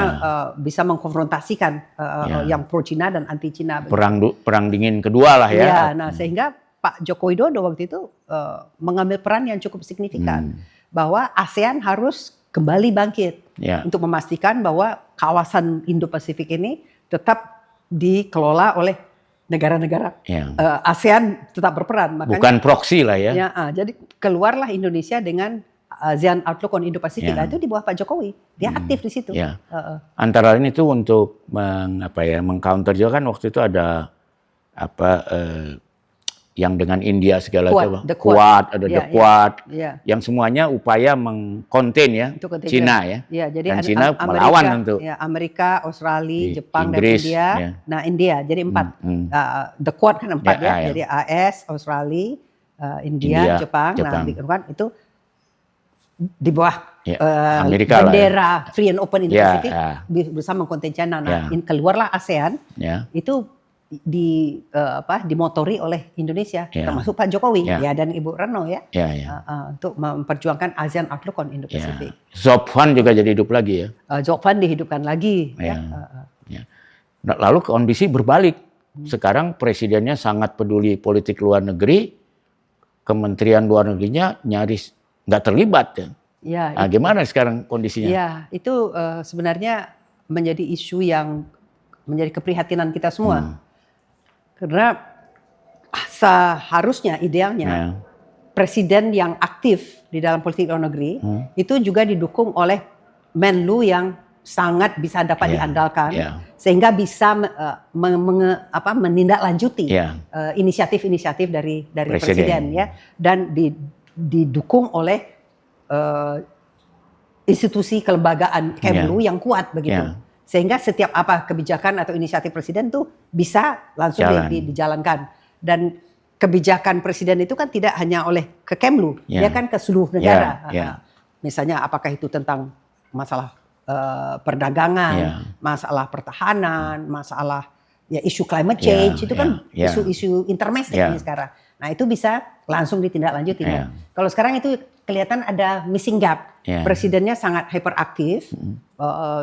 bisa mengkonfrontasikan yang pro-Cina dan anti-Cina. Perang dingin kedua lah ya. Nah, sehingga Pak Joko Widodo waktu itu mengambil peran yang cukup signifikan bahwa ASEAN harus kembali bangkit untuk memastikan bahwa kawasan Indo-Pasifik ini tetap dikelola oleh negara-negara ASEAN tetap berperan. Makanya, bukan proksi lah ya. Jadi keluarlah Indonesia dengan ASEAN Outlook on Indo-Pasifik. Itu di bawah Pak Jokowi, dia aktif di situ. Antara lain itu untuk mengcounter juga kan waktu itu ada yang dengan India segala macam, Quad, ada The Quad, yang semuanya upaya mengkonten Cina jadi dan Cina melawan tentu. Amerika, Australia, Jepang Inggris, dan India. Nah India, jadi 4. The Quad kan 4 jadi AS, Australia, India, Jepang. Nah itu di bawah Amerika bendera Free and Open Indo-Pasifik bersama konten China. Nah keluarlah ASEAN itu dimotori oleh Indonesia, termasuk Pak Jokowi dan Ibu Retno untuk memperjuangkan ASEAN Outlook on Indo-Pasifik. Zopfan juga jadi hidup lagi ya. Zopfan dihidupkan lagi. Nah, lalu kondisi berbalik. Sekarang presidennya sangat peduli politik luar negeri, Kementerian Luar Negerinya nyaris nggak terlibat nah, gimana sekarang kondisinya? Ya itu sebenarnya menjadi isu yang menjadi keprihatinan kita semua. Karena seharusnya idealnya presiden yang aktif di dalam politik luar negeri itu juga didukung oleh Menlu yang sangat bisa dapat diandalkan sehingga bisa menindaklanjuti inisiatif-inisiatif dari presiden dan didukung oleh institusi kelembagaan Kemlu yang kuat begitu. Sehingga setiap kebijakan atau inisiatif presiden tuh bisa langsung dijalankan. Dan kebijakan presiden itu kan tidak hanya oleh ke Kemlu, dia kan ke seluruh negara. Misalnya apakah itu tentang masalah perdagangan, masalah pertahanan, masalah isu climate change, itu kan isu intermestik ini sekarang. Nah itu bisa langsung ditindaklanjuti. Kalau sekarang itu kelihatan ada missing gap. Presidennya sangat hyperaktif,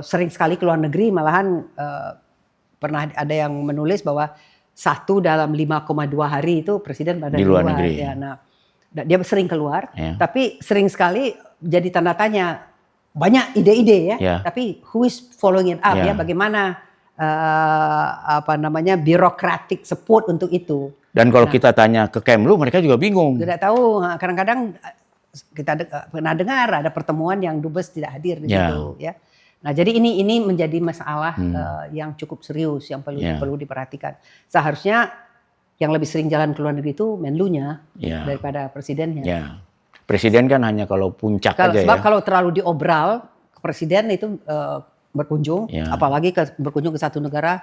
sering sekali ke luar negeri, malahan pernah ada yang menulis bahwa 1 dalam 5,2 hari itu presiden berada di luar negeri. Nah, dia sering keluar, tapi sering sekali jadi tanda tanya, banyak ide-ide tapi who is following it up bagaimana bureaucratic support untuk itu. Dan kalau kita tanya ke Kemlu, mereka juga bingung. Tidak tahu, kadang-kadang kita pernah dengar ada pertemuan yang dubes tidak hadir di situ Nah, jadi ini menjadi masalah yang cukup serius yang perlu diperhatikan. Seharusnya yang lebih sering jalan ke luar negeri itu Menlunya daripada presidennya. Presiden kan hanya kalau puncak aja sebab kalau terlalu diobral, presiden itu berkunjung, apalagi berkunjung ke satu negara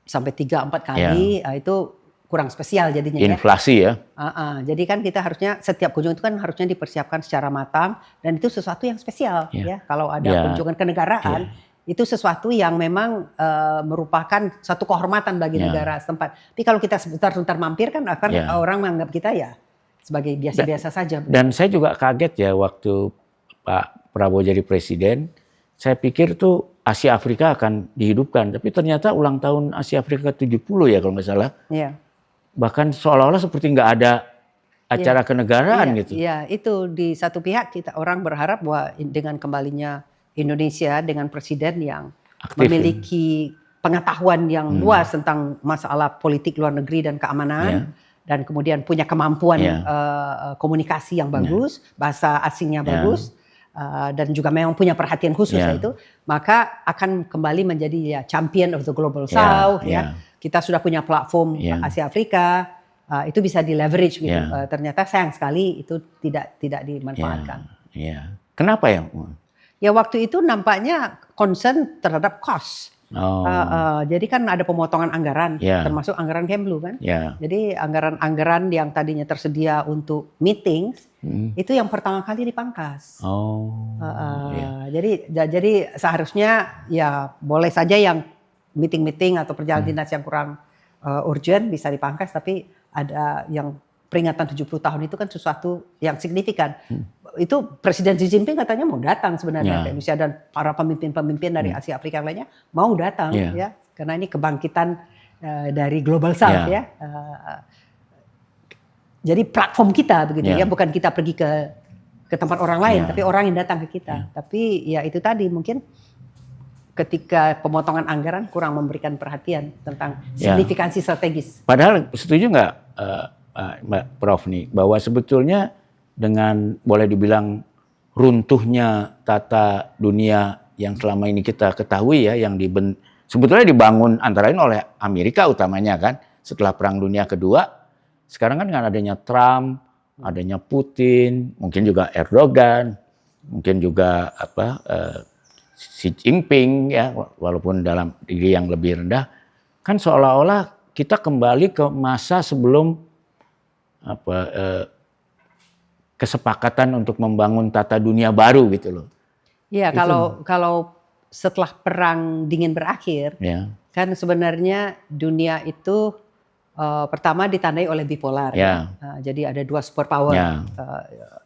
sampai 3-4 kali, itu kurang spesial jadinya. Inflasi jadi kan kita harusnya setiap kunjungan itu kan harusnya dipersiapkan secara matang dan itu sesuatu yang spesial Kalau ada kunjungan kenegaraan itu sesuatu yang memang merupakan satu kehormatan bagi negara setempat. Tapi kalau kita sebentar-sebentar mampir kan orang menganggap kita sebagai biasa-biasa saja. Dan saya juga kaget waktu Pak Prabowo jadi presiden, saya pikir tuh Asia Afrika akan dihidupkan, tapi ternyata ulang tahun Asia Afrika 70 kalau nggak salah. Bahkan seolah-olah seperti nggak ada acara kenegaraan gitu. Itu di satu pihak orang berharap bahwa dengan kembalinya Indonesia dengan presiden yang aktif, memiliki pengetahuan yang luas tentang masalah politik luar negeri dan keamanan, dan kemudian punya kemampuan komunikasi yang bagus, bahasa asingnya bagus, dan juga memang punya perhatian khusus itu, maka akan kembali menjadi champion of the global south. Kita sudah punya platform Asia Afrika, itu bisa di leverage gitu. Ternyata sayang sekali itu tidak dimanfaatkan. Kenapa ya? Ya waktu itu nampaknya concern terhadap cost. Jadi kan ada pemotongan anggaran, termasuk anggaran Kemlu kan. Jadi anggaran-anggaran yang tadinya tersedia untuk meetings itu yang pertama kali dipangkas. Jadi seharusnya boleh saja yang meeting-meeting atau perjalanan dinas yang kurang urgent bisa dipangkas, tapi ada yang peringatan 70 tahun itu kan sesuatu yang signifikan. Itu Presiden Xi Jinping katanya mau datang sebenarnya ke Indonesia, dan para pemimpin-pemimpin dari Asia Afrika lainnya mau datang karena ini kebangkitan dari Global South Jadi platform kita begitu bukan kita pergi ke tempat orang lain, tapi orang yang datang ke kita. Tapi itu tadi mungkin Ya. pemotongan anggaran kurang memberikan perhatian tentang signifikansi strategis. Padahal setuju nggak Mbak Prof nih bahwa sebetulnya dengan boleh dibilang runtuhnya tata dunia yang selama ini kita ketahui ya, yang sebetulnya dibangun antara lain oleh Amerika utamanya kan setelah Perang Dunia Kedua. Sekarang kan dengan adanya Trump, adanya Putin, mungkin juga Erdogan, mungkin juga Xi Jinping ya, walaupun dalam diri yang lebih rendah, kan seolah-olah kita kembali ke masa sebelum kesepakatan untuk membangun tata dunia baru gitu loh. Iya, kalau setelah perang dingin berakhir, kan sebenarnya dunia itu pertama ditandai oleh bipolar. Jadi ada dua superpower,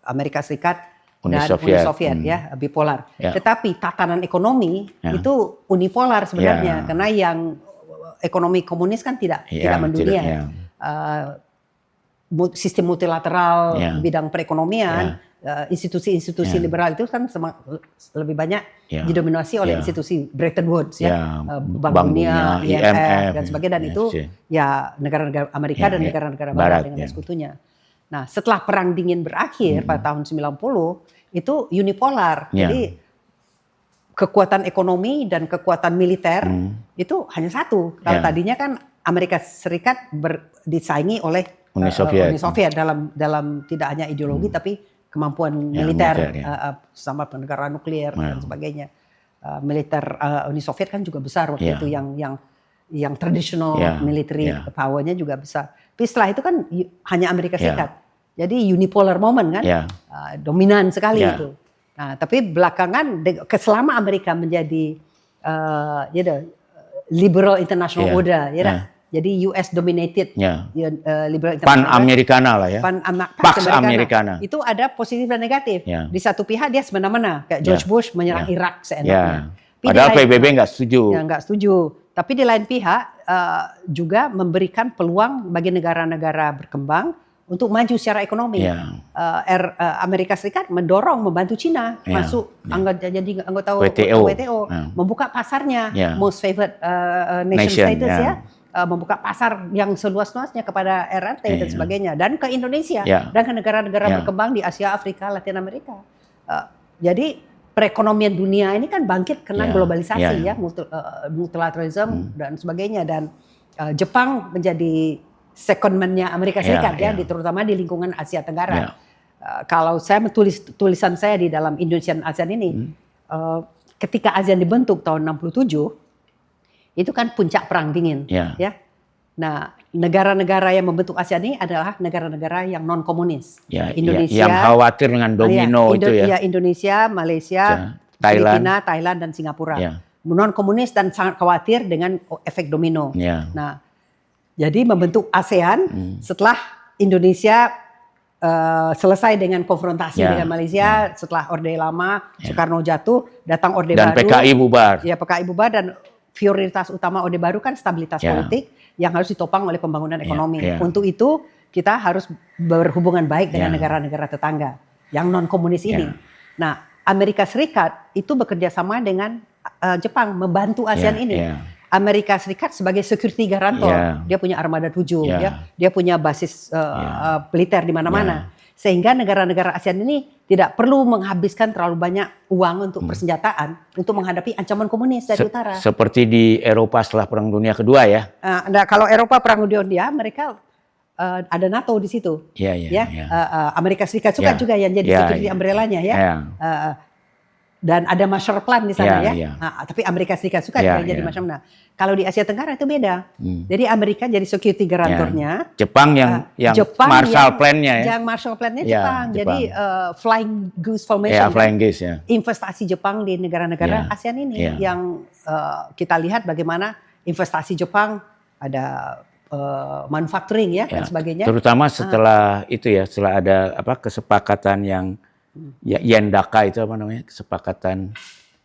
Amerika Serikat dan Uni Soviet ya, bipolar. Tetapi tatanan ekonomi itu unipolar sebenarnya, karena yang ekonomi komunis kan tidak mendunia. Sistem multilateral, bidang perekonomian, institusi-institusi liberal itu kan lebih banyak didominasi oleh institusi Bretton Woods Bank Dunia, IMF dan sebagainya, dan itu ya negara-negara Amerika dan negara-negara Barat dengan sekutunya. Nah, setelah perang dingin berakhir pada tahun 90 itu unipolar. Jadi kekuatan ekonomi dan kekuatan militer itu hanya satu. Kalau tadinya kan Amerika Serikat disaingi oleh Uni Soviet dalam tidak hanya ideologi tapi kemampuan militer, sama negara nuklir dan sebagainya. Militer Uni Soviet kan juga besar waktu itu, yang traditional military power-nya juga besar. Tapi setelah itu kan hanya Amerika Serikat. Jadi unipolar moment kan, dominan sekali itu. Nah, tapi belakangan selama Amerika menjadi liberal international order, jadi US dominated liberal international Pan-Americana lah ya. Pax Americana. Itu ada positif dan negatif. Di satu pihak dia semena-mena, kayak George Bush menyerang Irak seenaknya. Padahal PBB nggak setuju. Nggak setuju. Tapi di lain pihak juga memberikan peluang bagi negara-negara berkembang untuk maju secara ekonomi. Amerika Serikat membantu Cina masuk jadi anggota WTO, membuka pasarnya, most favored nation status membuka pasar yang seluas-luasnya kepada RRT dan sebagainya, dan ke Indonesia dan ke negara-negara berkembang di Asia, Afrika, Latin Amerika. Jadi perekonomian dunia ini kan bangkit karena globalisasi multilateralism dan sebagainya, dan Jepang menjadi secondman-nya Amerika Serikat terutama di lingkungan Asia Tenggara. Kalau saya menulis tulisan saya di dalam Indonesian ASEAN ini, ketika ASEAN dibentuk tahun 67, itu kan puncak perang dingin, Nah, negara-negara yang membentuk ASEAN ini adalah negara-negara yang non komunis. Indonesia, yang khawatir dengan domino itu ya. Indonesia, Malaysia, Filipina, Thailand dan Singapura. Non komunis dan sangat khawatir dengan efek domino. Nah, jadi membentuk ASEAN setelah Indonesia selesai dengan konfrontasi dengan Malaysia, setelah Orde Lama, Soekarno jatuh, datang Orde Baru. Dan PKI bubar. PKI bubar, dan prioritas utama Orde Baru kan stabilitas politik yang harus ditopang oleh pembangunan ekonomi. Untuk itu kita harus berhubungan baik dengan negara-negara tetangga yang non komunis ini. Nah, Amerika Serikat itu bekerja sama dengan Jepang membantu ASEAN ini. Amerika Serikat sebagai security garantor, dia punya armada 7, dia punya basis militer di mana-mana. Sehingga negara-negara ASEAN ini tidak perlu menghabiskan terlalu banyak uang untuk persenjataan untuk menghadapi ancaman komunis dari utara. Seperti di Eropa setelah Perang Dunia Kedua ya. Nah, kalau Eropa Perang Dunia, mereka ada NATO di situ. Amerika Serikat juga yang jadi security umbrella-nya dan ada Marshall Plan di sana tapi Amerika Serikat suka jadi Marshall Plan. Kalau di Asia Tenggara itu beda. Jadi Amerika jadi security garantornya. Jepang yang Marshall Plan-nya Yang Marshall Plan-nya Jepang. Jadi Flying Goose Formation. Flying Goose investasi Jepang di negara-negara ASEAN ini yang kita lihat bagaimana investasi Jepang ada manufacturing dan sebagainya. Terutama setelah itu setelah ada kesepakatan yang Yen-Daka itu kesepakatan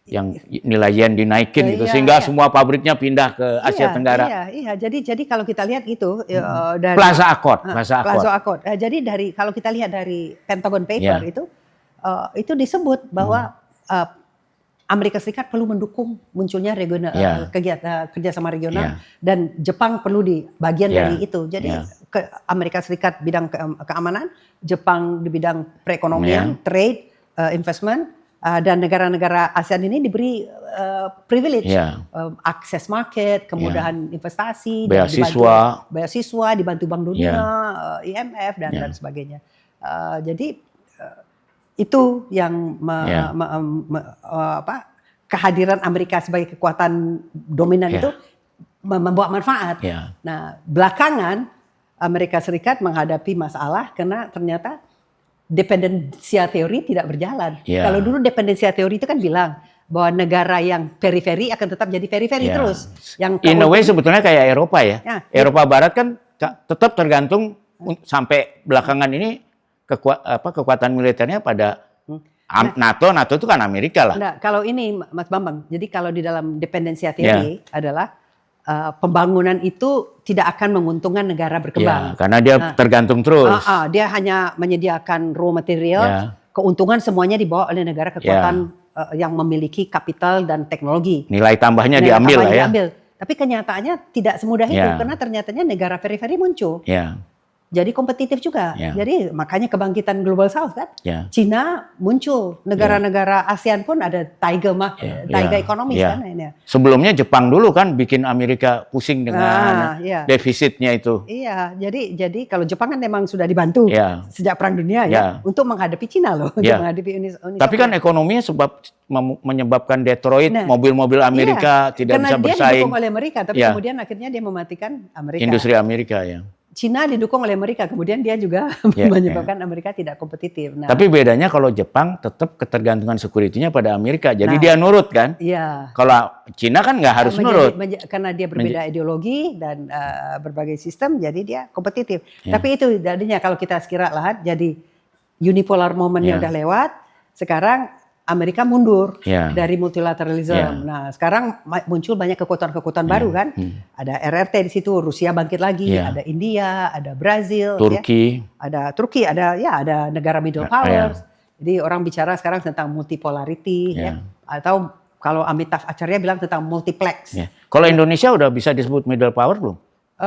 yang nilai yen dinaikin gitu sehingga semua pabriknya pindah ke Asia Tenggara. Jadi kalau kita lihat itu dari Plaza Accord. Jadi kalau kita lihat dari Pentagon Paper itu disebut bahwa Amerika Serikat perlu mendukung munculnya regional kerjasama regional, Ya. dan Jepang perlu di bagian Ya. dari itu. Jadi Ya. Amerika Serikat bidang keamanan, Jepang di bidang perekonomian, trade, investment, dan negara-negara ASEAN ini diberi privilege, Ya. akses market, kemudahan investasi, beasiswa, dibantu Bank Dunia, IMF dan sebagainya. Jadi itu yang kehadiran Amerika sebagai kekuatan dominan itu membawa manfaat. Ya. Nah, belakangan Amerika Serikat menghadapi masalah karena ternyata dependensia teori tidak berjalan. Ya. Kalau dulu dependensia teori itu kan bilang bahwa negara yang periferi akan tetap jadi periferi terus. Yang in a way sebetulnya kayak Eropa ya. Eropa Barat kan tetap tergantung sampai belakangan ini kekuatan militernya pada NATO itu kan Amerika lah. Nah, kalau ini Mas Bambang, jadi kalau di dalam dependensia teori adalah pembangunan itu tidak akan menguntungkan negara berkembang. Ya, karena dia tergantung terus. Dia hanya menyediakan raw material, keuntungan semuanya dibawa oleh negara kekuatan yang memiliki kapital dan teknologi. Nilai tambahnya diambil lah ya. Tapi kenyataannya tidak semudah itu, karena ternyatanya negara periferi muncul. Jadi kompetitif juga. Jadi makanya kebangkitan Global South kan. Cina muncul, negara-negara ASEAN pun ada tiger ekonomi kan ini. Sebelumnya Jepang dulu kan bikin Amerika pusing dengan defisitnya itu. Iya, jadi kalau Jepang kan memang sudah dibantu sejak Perang Dunia untuk menghadapi Cina loh, untuk menghadapi Uni Tapi kan ekonominya menyebabkan Detroit, mobil-mobil Amerika tidak bisa bersaing. Karena dia didukung oleh Amerika, tapi kemudian akhirnya dia mematikan Amerika. Industri Amerika Cina didukung oleh Amerika, kemudian dia juga menyebabkan Amerika tidak kompetitif. Nah, tapi bedanya kalau Jepang tetap ketergantungan security-nya pada Amerika, jadi dia nurut kan? Iya. Kalau Cina kan nggak harus nurut. Karena dia berbeda ideologi dan berbagai sistem, jadi dia kompetitif. Tapi itu jadinya kalau kita sekira lahat, jadi unipolar moment-nya udah lewat, sekarang Amerika mundur dari multilateralism. Nah, sekarang muncul banyak kekuatan-kekuatan baru kan. Ada RRT di situ, Rusia bangkit lagi, ada India, ada Brazil, ada Turki, ada negara middle powers. Jadi orang bicara sekarang tentang multipolarity, atau kalau Amitabh Acharya bilang tentang multiplex. Kalau Indonesia udah bisa disebut middle power belum?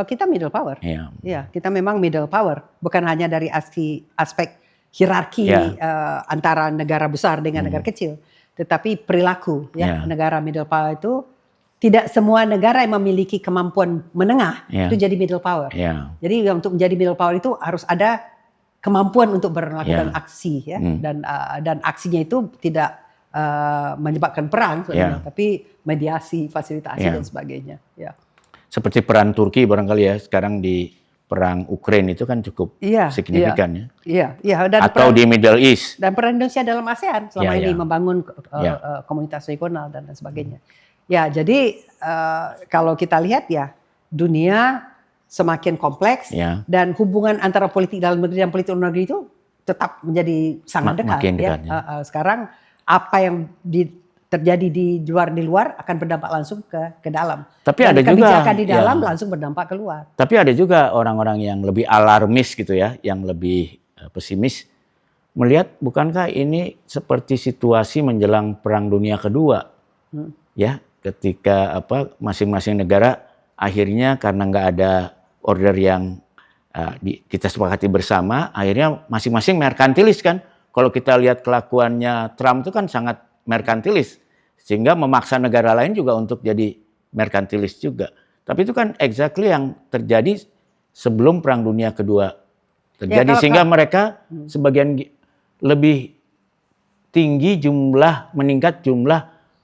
Kita middle power. Kita memang middle power, bukan hanya dari aspek hierarki antara negara besar dengan negara kecil, tetapi perilaku negara middle power itu tidak semua negara yang memiliki kemampuan menengah itu jadi middle power. Jadi untuk menjadi middle power itu harus ada kemampuan untuk melakukan aksi dan aksinya itu tidak menyebabkan perang, tapi mediasi, fasilitasi dan sebagainya. Seperti peran Turki barangkali ya sekarang di perang Ukraina itu kan cukup signifikan atau di Middle East. Dan peran Indonesia dalam ASEAN selama ini membangun komunitas regional dan sebagainya. Jadi kalau kita lihat dunia semakin kompleks dan hubungan antara politik dalam negeri dan politik luar negeri itu tetap menjadi sangat dekat. Sekarang apa yang terjadi di luar akan berdampak langsung ke dalam. Tapi dan ada kebijakan juga di dalam langsung berdampak keluar. Tapi ada juga orang-orang yang lebih alarmis gitu ya, yang lebih pesimis melihat bukankah ini seperti situasi menjelang Perang Dunia Kedua, ketika masing-masing negara akhirnya karena nggak ada order yang kita sepakati bersama, akhirnya masing-masing merkantilis kan. Kalau kita lihat kelakuannya Trump itu kan sangat merkantilis, sehingga memaksa negara lain juga untuk jadi merkantilis juga. Tapi itu kan exactly yang terjadi sebelum Perang Dunia Kedua terjadi, sehingga mereka sebagian lebih tinggi meningkat jumlah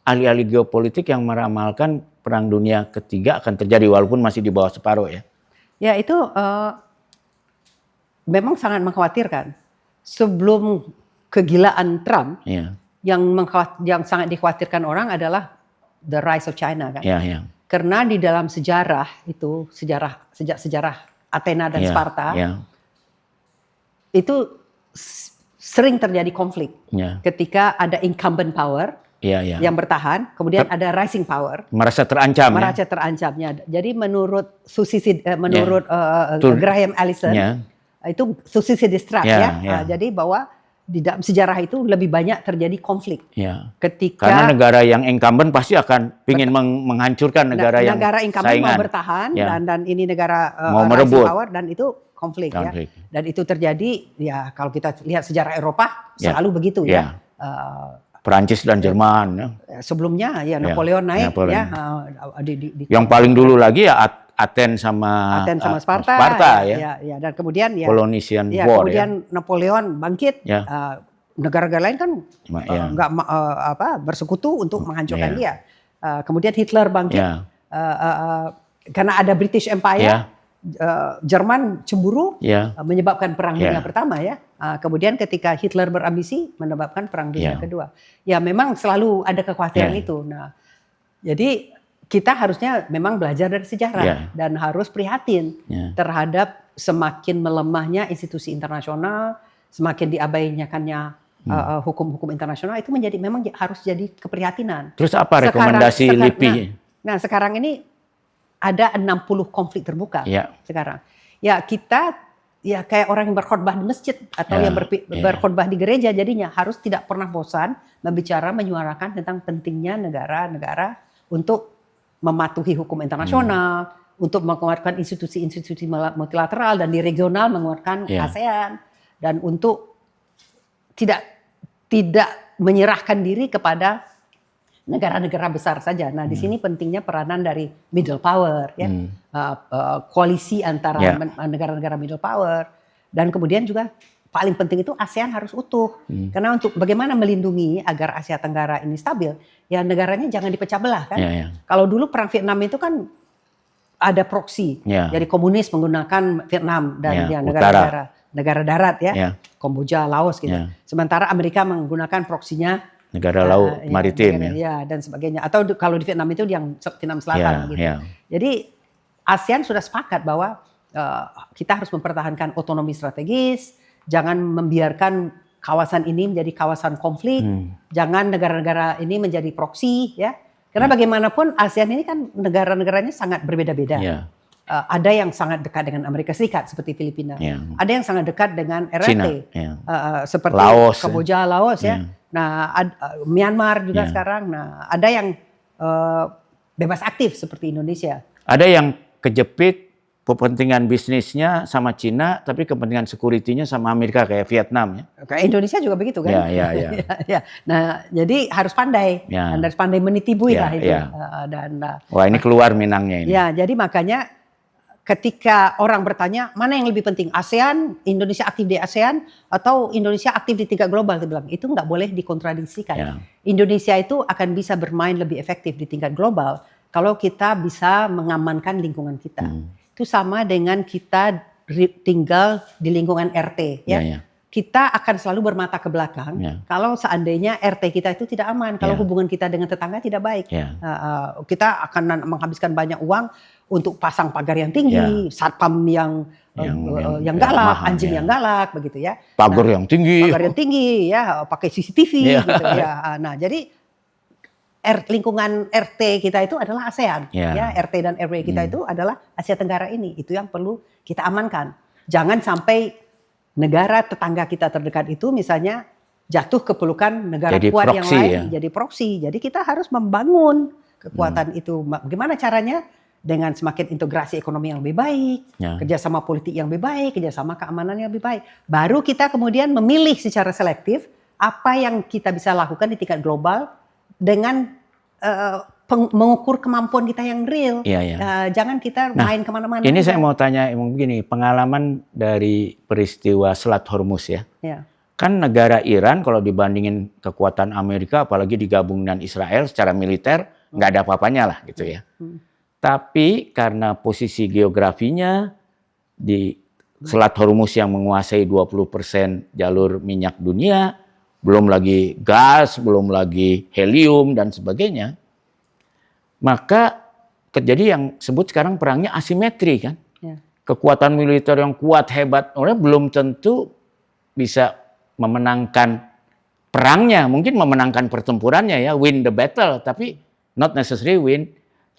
ahli-ahli geopolitik yang meramalkan Perang Dunia Ketiga akan terjadi walaupun masih di bawah separuh ya. Ya itu memang sangat mengkhawatirkan. Sebelum kegilaan Trump, yang sangat dikhawatirkan orang adalah the rise of China kan. Karena di dalam sejarah itu, sejak sejarah Athena dan Sparta, itu sering terjadi konflik. Ketika ada incumbent power yang bertahan, kemudian ada rising power. Merasa terancam. Terancamnya. Jadi menurut Graham Allison, itu Thucydides trap Jadi bahwa di dalam sejarah itu lebih banyak terjadi konflik. Ya. Ketika Karena negara yang incumbent pasti akan ingin menghancurkan negara yang negara incumbent saingan. mau bertahan Ya. dan ini negara mau rising merebut power dan itu konflik ya. Dan itu terjadi ya kalau kita lihat sejarah Eropa selalu begitu ya. Perancis dan Jerman. Sebelumnya ya Napoleon naik Napoleon. ya. Yang paling dulu lagi ya Athens sama Sparta ya. Dan kemudian ya Polynesian ya, War kemudian Napoleon bangkit. Ya. Negara-negara lain kan nggak bersekutu untuk menghancurkan dia. Kemudian Hitler bangkit karena ada British Empire. Jerman cemburu menyebabkan Perang Dunia Pertama ya. Kemudian ketika Hitler berambisi menyebabkan Perang Dunia Kedua. Ya memang selalu ada kekhawatiran itu. Nah, jadi kita harusnya memang belajar dari sejarah dan harus prihatin terhadap semakin melemahnya institusi internasional, semakin diabaikannya hukum-hukum internasional itu memang harus jadi keprihatinan. Terus apa rekomendasi LIPI? Nah, sekarang ini ada 60 konflik terbuka sekarang. Ya kita ya kayak orang yang berkhotbah di masjid atau yang berkhotbah di gereja jadinya harus tidak pernah bosan menyuarakan tentang pentingnya negara-negara untuk mematuhi hukum internasional, untuk menguatkan institusi-institusi multilateral dan di regional menguatkan ASEAN dan untuk tidak menyerahkan diri kepada negara-negara besar saja. Nah, di sini pentingnya peranan dari middle power, koalisi antara negara-negara middle power, dan kemudian juga paling penting itu ASEAN harus utuh. Karena untuk bagaimana melindungi agar Asia Tenggara ini stabil, ya negaranya jangan dipecah belah kan. Kalau dulu perang Vietnam itu kan ada proksi, jadi komunis menggunakan Vietnam dan negara darat Kamboja, Laos gitu. Sementara Amerika menggunakan proksinya negara laut maritim dan sebagainya. Atau kalau di Vietnam itu yang Vietnam Selatan gitu. Jadi ASEAN sudah sepakat bahwa kita harus mempertahankan otonomi strategis, jangan membiarkan kawasan ini menjadi kawasan konflik, jangan negara-negara ini menjadi proksi ya. Karena bagaimanapun ASEAN ini kan negara-negaranya sangat berbeda-beda. Ada yang sangat dekat dengan Amerika Serikat seperti Filipina. Ada yang sangat dekat dengan RRT seperti Laos, Kamboja, Laos ya. Nah, Myanmar juga sekarang. Nah, ada yang bebas aktif seperti Indonesia. Ada yang kejepit kepentingan bisnisnya sama Cina, tapi kepentingan security-nya sama Amerika kayak Vietnam ya. Kayak Indonesia juga begitu kan? Ya. Nah, jadi harus pandai, harus pandai menitibui lah itu. Wah, ini keluar Minangnya ini. Ya, jadi makanya ketika orang bertanya mana yang lebih penting, ASEAN, Indonesia aktif di ASEAN atau Indonesia aktif di tingkat global, dia bilang itu nggak boleh dikontradiksikan. Indonesia itu akan bisa bermain lebih efektif di tingkat global kalau kita bisa mengamankan lingkungan kita. Itu sama dengan kita tinggal di lingkungan RT ya. Kita akan selalu bermata ke belakang kalau seandainya RT kita itu tidak aman, kalau hubungan kita dengan tetangga tidak baik. Kita akan menghabiskan banyak uang untuk pasang pagar yang tinggi, satpam yang galak, anjing yang galak begitu ya. Pagar yang tinggi ya, pakai CCTV gitu ya. Nah, jadi lingkungan RT kita itu adalah ASEAN ya, RT dan RW kita itu adalah Asia Tenggara ini. Itu yang perlu kita amankan. Jangan sampai negara tetangga kita terdekat itu misalnya jatuh ke pelukan negara jadi kuat yang lain, jadi proksi. Jadi kita harus membangun kekuatan itu. Bagaimana caranya? Dengan semakin integrasi ekonomi yang lebih baik, kerjasama politik yang lebih baik, kerjasama keamanan yang lebih baik. Baru kita kemudian memilih secara selektif apa yang kita bisa lakukan di tingkat global dengan mengukur kemampuan kita yang real. Jangan kita main kemana-mana. Ini saya mau tanya begini, pengalaman dari peristiwa Selat Hormuz ya. Kan negara Iran kalau dibandingin kekuatan Amerika, apalagi digabung dengan Israel secara militer, nggak ada apa-apanya lah gitu ya. Tapi karena posisi geografinya di Selat Hormuz yang menguasai 20% jalur minyak dunia, belum lagi gas, belum lagi helium dan sebagainya, maka terjadi yang sebut sekarang perangnya asimetri kan. Kekuatan militer yang kuat, hebat, orang belum tentu bisa memenangkan perangnya, mungkin memenangkan pertempurannya ya, win the battle, tapi not necessarily win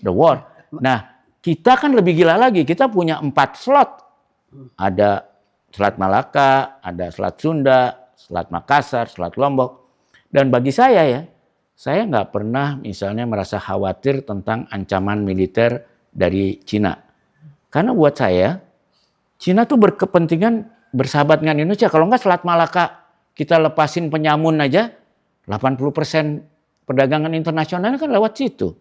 the war. Nah, kita kan lebih gila lagi. Kita punya 4 slot. Ada Selat Malaka, ada Selat Sunda, Selat Makassar, Selat Lombok. Dan bagi saya nggak pernah misalnya merasa khawatir tentang ancaman militer dari Cina. Karena buat saya, Cina tuh berkepentingan bersahabat dengan Indonesia. Kalau nggak Selat Malaka kita lepasin penyamun aja, 80% perdagangan internasional kan lewat situ.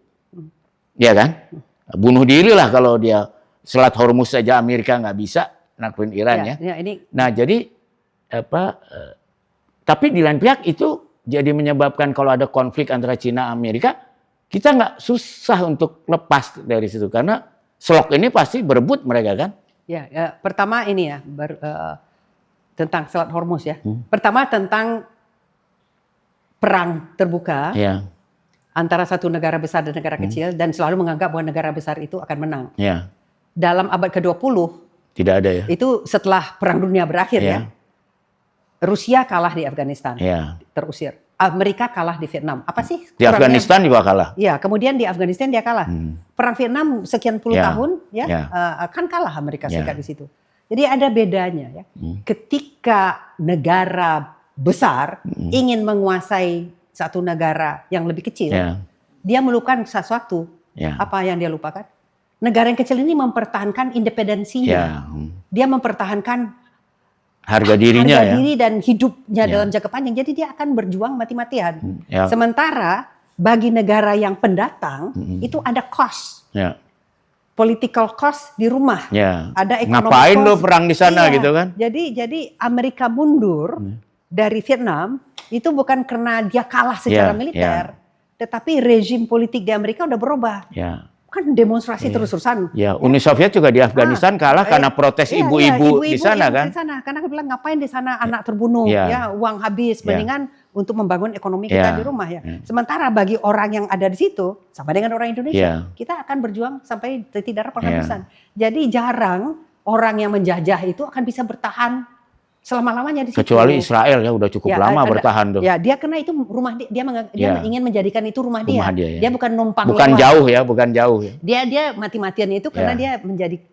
Ya kan? Bunuh diri lah kalau dia Selat Hormuz saja Amerika nggak bisa naklukin Iran ya. Nah jadi tapi di lain pihak itu jadi menyebabkan kalau ada konflik antara Cina Amerika, kita nggak susah untuk lepas dari situ karena slok ini pasti berebut mereka kan. Ya, pertama ini ya tentang Selat Hormuz ya. Pertama tentang perang terbuka antara satu negara besar dan negara kecil dan selalu menganggap bahwa negara besar itu akan menang. Dalam abad ke-20 tidak ada ya. Itu setelah Perang Dunia berakhir ya. Rusia kalah di Afghanistan, terusir. Amerika kalah di Vietnam. Apa sih? Di Afghanistan juga kalah. Ya, kemudian di Afghanistan dia kalah. Perang Vietnam sekian puluh tahun kan kalah Amerika Serikat di situ. Jadi ada bedanya ya. Ketika negara besar ingin menguasai satu negara yang lebih kecil, dia melupakan sesuatu. Apa yang dia lupakan? Negara yang kecil ini mempertahankan independensinya. Dia mempertahankan harga diri dan hidupnya dalam jangka panjang. Jadi dia akan berjuang mati-matian. Sementara bagi negara yang pendatang itu ada cost. Political cost di rumah. Ada ekonomi ngapain cost. lo perang di sana gitu kan? Jadi Amerika mundur dari Vietnam itu bukan karena dia kalah secara militer, tetapi rezim politik di Amerika udah berubah. Kan demonstrasi terus-terusan. Uni Soviet juga di Afghanistan kalah karena protes ibu-ibu di sana kan. Karena bilang ngapain di sana anak terbunuh, uang habis, mendingan untuk membangun ekonomi kita di rumah ya. Sementara bagi orang yang ada di situ, sama dengan orang Indonesia, kita akan berjuang sampai titik darah penghabisan. Jadi jarang orang yang menjajah itu akan bisa bertahan selama-lamanya di situ. Kecuali Israel ya udah cukup lama bertahan tuh. Ya, dia karena itu rumah dia ingin menjadikan itu rumah dia. Dia bukan numpang bukan lewat. Bukan jauh ya. Dia mati-matian itu karena dia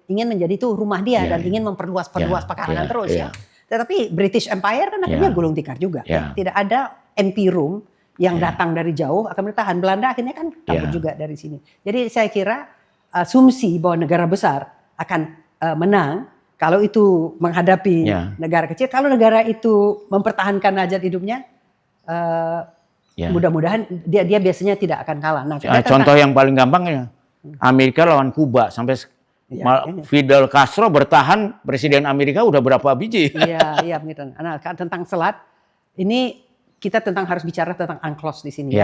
ingin menjadi itu rumah dia dan ingin memperluas pekarangan terus ya. Tetapi British Empire kan akhirnya gulung tikar juga. Tidak ada MP Room yang datang dari jauh akan bertahan. Belanda akhirnya kan kabur juga dari sini. Jadi saya kira asumsi bahwa negara besar akan menang kalau itu menghadapi negara kecil, kalau negara itu mempertahankan hajat hidupnya, mudah-mudahan dia biasanya tidak akan kalah. Nah, contoh yang paling gampang ya, Amerika lawan Kuba sampai Fidel Castro bertahan, Presiden Amerika udah berapa biji? Iya, begitu. Nah, tentang selat, ini kita harus bicara tentang UNCLOS di sini.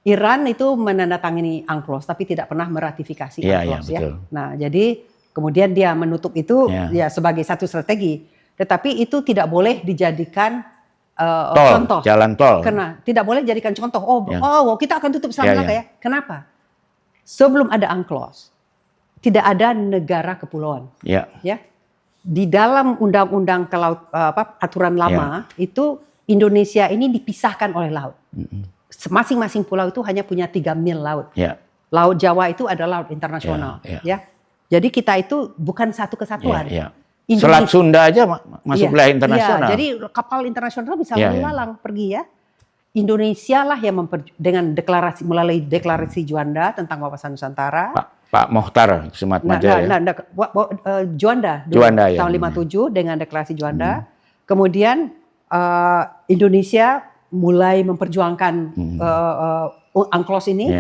Iran itu menandatangani UNCLOS, tapi tidak pernah meratifikasi UNCLOS ya. Nah, jadi kemudian dia menutup itu sebagai satu strategi, tetapi itu tidak boleh dijadikan contoh. Jalan tol. Karena tidak boleh dijadikan contoh. Kita akan tutup Selat Malaka ya. Kenapa? Sebelum ada UNCLOS, tidak ada negara kepulauan. Ya. Di dalam undang-undang aturan lama itu Indonesia ini dipisahkan oleh laut. Masing-masing pulau itu hanya punya 3 mil laut. Laut Jawa itu adalah laut internasional. Ya. Jadi kita itu bukan satu kesatuan. Selat Sunda aja masuk wilayah internasional. Jadi kapal internasional bisa lalang pergi ya. Indonesia lah yang dengan melalui deklarasi Juanda tentang wawasan Nusantara. Pak Mohtar Sumat Maja Juanda tahun 57 dengan deklarasi Juanda. Kemudian Indonesia mulai memperjuangkan UNCLOS ini.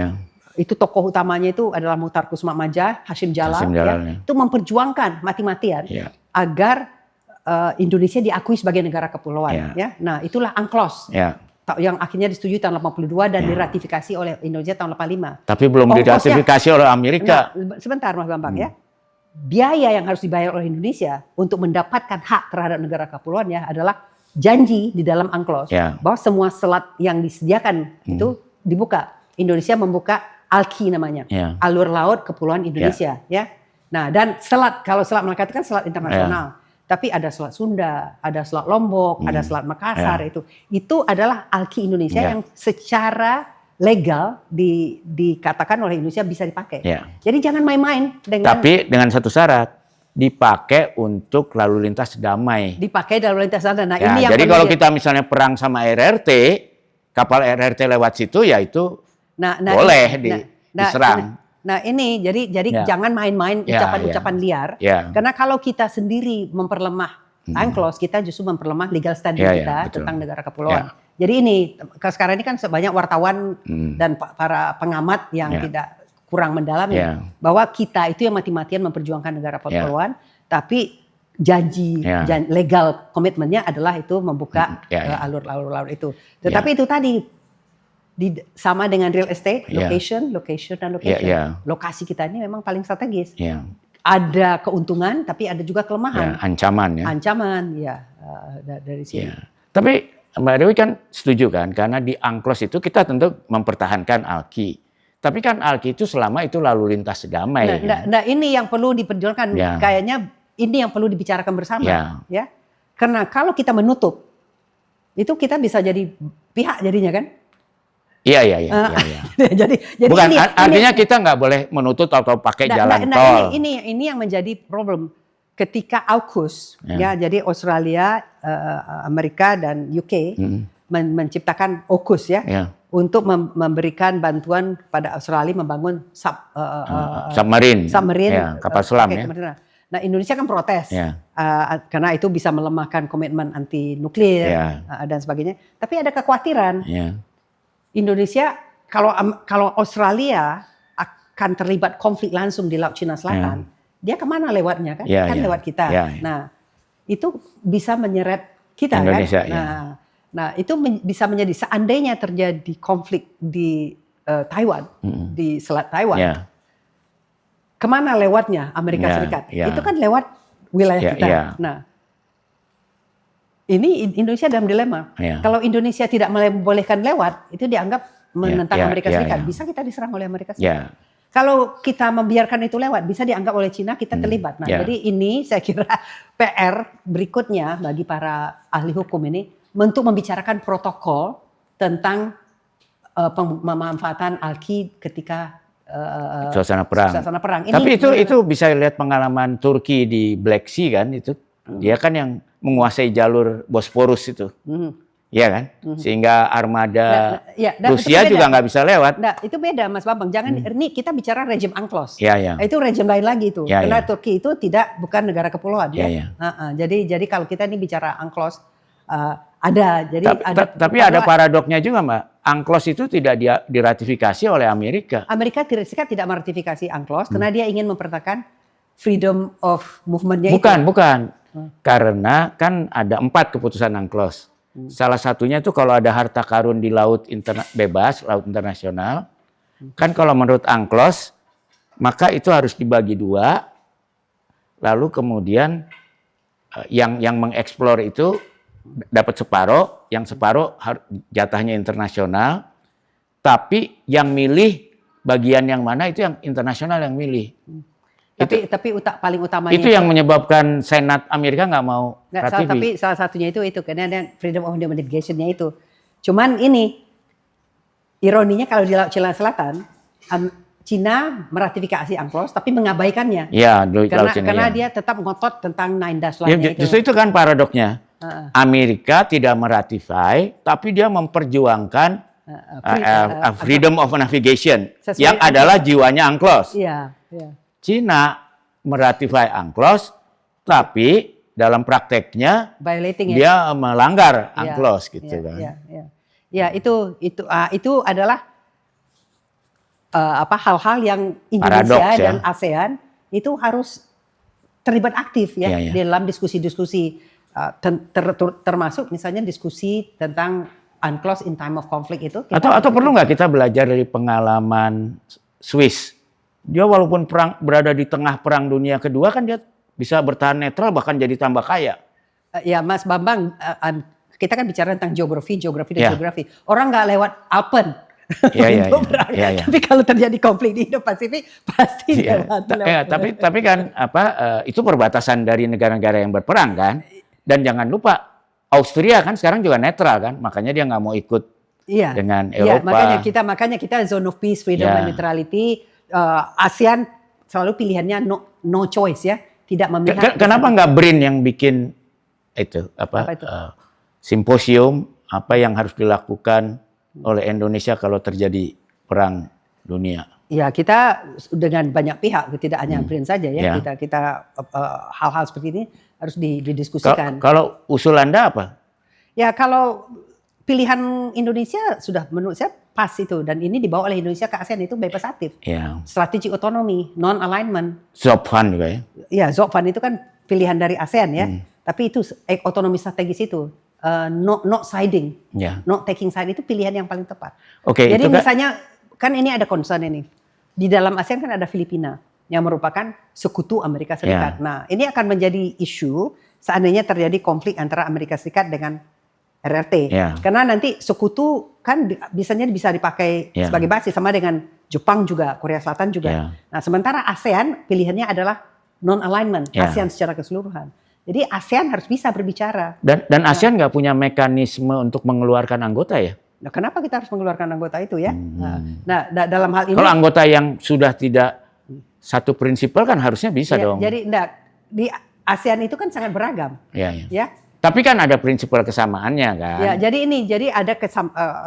Itu tokoh utamanya itu adalah Muhtar Kusmamaja, Hashim Jalal itu memperjuangkan mati-matian agar Indonesia diakui sebagai negara kepulauan. Nah, itulah UNCLOS yang akhirnya disetujui tahun 82 dan diratifikasi oleh Indonesia tahun 85. Tapi belum diratifikasi oleh Amerika. Nah, sebentar Mas Bambang ya. Biaya yang harus dibayar oleh Indonesia untuk mendapatkan hak terhadap negara kepulauan adalah janji di dalam UNCLOS bahwa semua selat yang disediakan itu dibuka. Indonesia membuka ALKI namanya, alur laut kepulauan Indonesia, ya. Nah, dan kalau Selat Malaka itu kan selat internasional, tapi ada Selat Sunda, ada Selat Lombok, ada Selat Makassar itu adalah ALKI Indonesia yang secara legal dikatakan oleh Indonesia bisa dipakai. Jadi jangan main-main dengan. Tapi dengan satu syarat, dipakai untuk lalu lintas damai. Dipakai lalu lintas damai. Nah, Ya, ini yang jadi kalau kita misalnya perang sama RRT, kapal RRT lewat situ, ya itu boleh diserang. Nah ini jadi jangan main-main ucapan-ucapan liar. Karena kalau kita sendiri memperlemah UNCLOS, kita justru memperlemah legal standing kita tentang negara kepulauan. Jadi ini sekarang ini kan sebanyak wartawan dan para pengamat yang tidak kurang mendalam bahwa kita itu yang mati-matian memperjuangkan negara kepulauan, tapi janji legal komitmennya adalah itu membuka alur-alur itu. Tetapi itu tadi sama dengan real estate, location. Lokasi kita ini memang paling strategis. Ada keuntungan, tapi ada juga kelemahan. Ancaman dari sini. Tapi Mbak Dewi kan setuju kan, karena di UNCLOS itu kita tentu mempertahankan ALKI. Tapi kan ALKI itu selama itu lalu lintas damai. Nah, ini yang perlu diperjuangkan. Kayaknya ini yang perlu dibicarakan bersama. Ya, karena kalau kita menutup, itu kita bisa jadi pihak jadinya kan? Iya. jadi bukan artinya kita nggak boleh menutup atau pakai jalan tol. Ini yang menjadi problem ketika AUKUS jadi Australia, Amerika dan UK menciptakan AUKUS untuk memberikan bantuan kepada Australia membangun submarine kapal selam Nah, Indonesia kan protes karena itu bisa melemahkan komitmen anti nuklir dan sebagainya. Tapi ada kekhawatiran. Indonesia kalau Australia akan terlibat konflik langsung di Laut Cina Selatan, dia kemana lewatnya kan? Kan lewat kita. Nah, itu bisa menyeret kita Indonesia, kan? Nah, itu bisa menjadi seandainya terjadi konflik di Taiwan, di Selat Taiwan, kemana lewatnya Amerika Serikat? Itu kan lewat wilayah kita. Nah, ini Indonesia dalam dilema. Kalau Indonesia tidak membolehkan lewat, itu dianggap menentang Amerika Serikat. Bisa kita diserang oleh Amerika Serikat. Kalau kita membiarkan itu lewat, bisa dianggap oleh Cina kita terlibat. Nah, jadi ini saya kira PR berikutnya bagi para ahli hukum ini untuk membicarakan protokol tentang pemanfaatan ALKI ketika suasana perang. Tapi itu bisa lihat pengalaman Turki di Black Sea kan itu. Dia kan yang menguasai jalur Bosporus itu. Iya kan? Sehingga armada Rusia juga nggak bisa lewat. Nah, itu beda Mas Bambang. Jangan ini kita bicara rejim UNCLOS. Itu rejim lain lagi itu. Karena Turki itu bukan negara kepulauan Jadi kalau kita ini bicara UNCLOS ada. Jadi tapi ada paradoknya juga, Mbak. UNCLOS itu tidak diratifikasi oleh Amerika. Amerika tidak meratifikasi UNCLOS karena dia ingin mempertahankan freedom of movement-nya itu. Bukan. Karena kan ada 4 keputusan UNCLOS. Salah satunya itu kalau ada harta karun di laut bebas, laut internasional, kan kalau menurut UNCLOS, maka itu harus dibagi 2, lalu kemudian yang mengeksplor itu dapat separuh, yang separuh jatahnya internasional, tapi yang milih bagian yang mana itu yang internasional yang milih. Tapi paling utamanya itu yang menyebabkan Senat Amerika nggak mau ratifik. Tapi salah satunya itu karena ada freedom of navigation-nya itu. Cuman ini ironinya kalau di Laut Cina Selatan Cina meratifikasi UNCLOS tapi mengabaikannya. Karena dia tetap ngotot tentang 9 dash line-nya itu. Justru itu kan paradoknya. Amerika tidak meratify tapi dia memperjuangkan freedom of navigation yang adalah jiwanya UNCLOS. Cina meratify UNCLOS, tapi dalam prakteknya dia melanggar UNCLOS gitu kan. Itu adalah hal-hal yang Indonesia dan ASEAN itu harus terlibat aktif di dalam diskusi-diskusi termasuk misalnya diskusi tentang UNCLOS in time of conflict itu. Atau perlu nggak kita belajar dari pengalaman Swiss? Dia walaupun berada di tengah perang dunia kedua kan dia bisa bertahan netral bahkan jadi tambah kaya. Ya Mas Bambang, kita kan bicara tentang geografi. Orang nggak lewat Alpen. Tapi kalau terjadi konflik di Indo-Pasifik pasti lewat. Tapi kan itu perbatasan dari negara-negara yang berperang kan. Dan jangan lupa Austria kan sekarang juga netral kan, makanya dia nggak mau ikut dengan Eropa. Makanya kita zone of peace, freedom and neutrality. ASEAN selalu pilihannya no choice ya. tidak memihak. Kenapa nggak BRIN yang bikin itu apa? Simposium apa yang harus dilakukan oleh Indonesia kalau terjadi perang dunia? Ya, kita dengan banyak pihak, tidak hanya BRIN saja ya. Kita hal-hal seperti ini harus didiskusikan. Kalau usul Anda apa? Ya, kalau pilihan Indonesia sudah menurut saya pas itu, dan ini dibawa oleh Indonesia ke ASEAN itu bebas aktif. Strategi otonomi, non-alignment. Zopfan juga ya? Ya, Zopfan itu kan pilihan dari ASEAN ya. Tapi itu otonomi strategis itu. Not siding, not taking side itu pilihan yang paling tepat. Jadi misalnya kan ini ada concern ini. Di dalam ASEAN kan ada Filipina yang merupakan sekutu Amerika Serikat. Nah, ini akan menjadi isu seandainya terjadi konflik antara Amerika Serikat dengan RRT. Karena nanti sekutu kan biasanya bisa dipakai sebagai basis, sama dengan Jepang juga, Korea Selatan juga. Nah, sementara ASEAN pilihannya adalah non-alignment, ASEAN secara keseluruhan. Jadi ASEAN harus bisa berbicara. Dan ASEAN nggak punya mekanisme untuk mengeluarkan anggota ya? Nah, kenapa kita harus mengeluarkan anggota itu ya? Nah, dalam hal ini. Kalau anggota yang sudah tidak satu prinsipal kan harusnya bisa dong. Jadi di ASEAN itu kan sangat beragam. Ya. Tapi kan ada prinsipal kesamaannya kan. Ya, jadi ada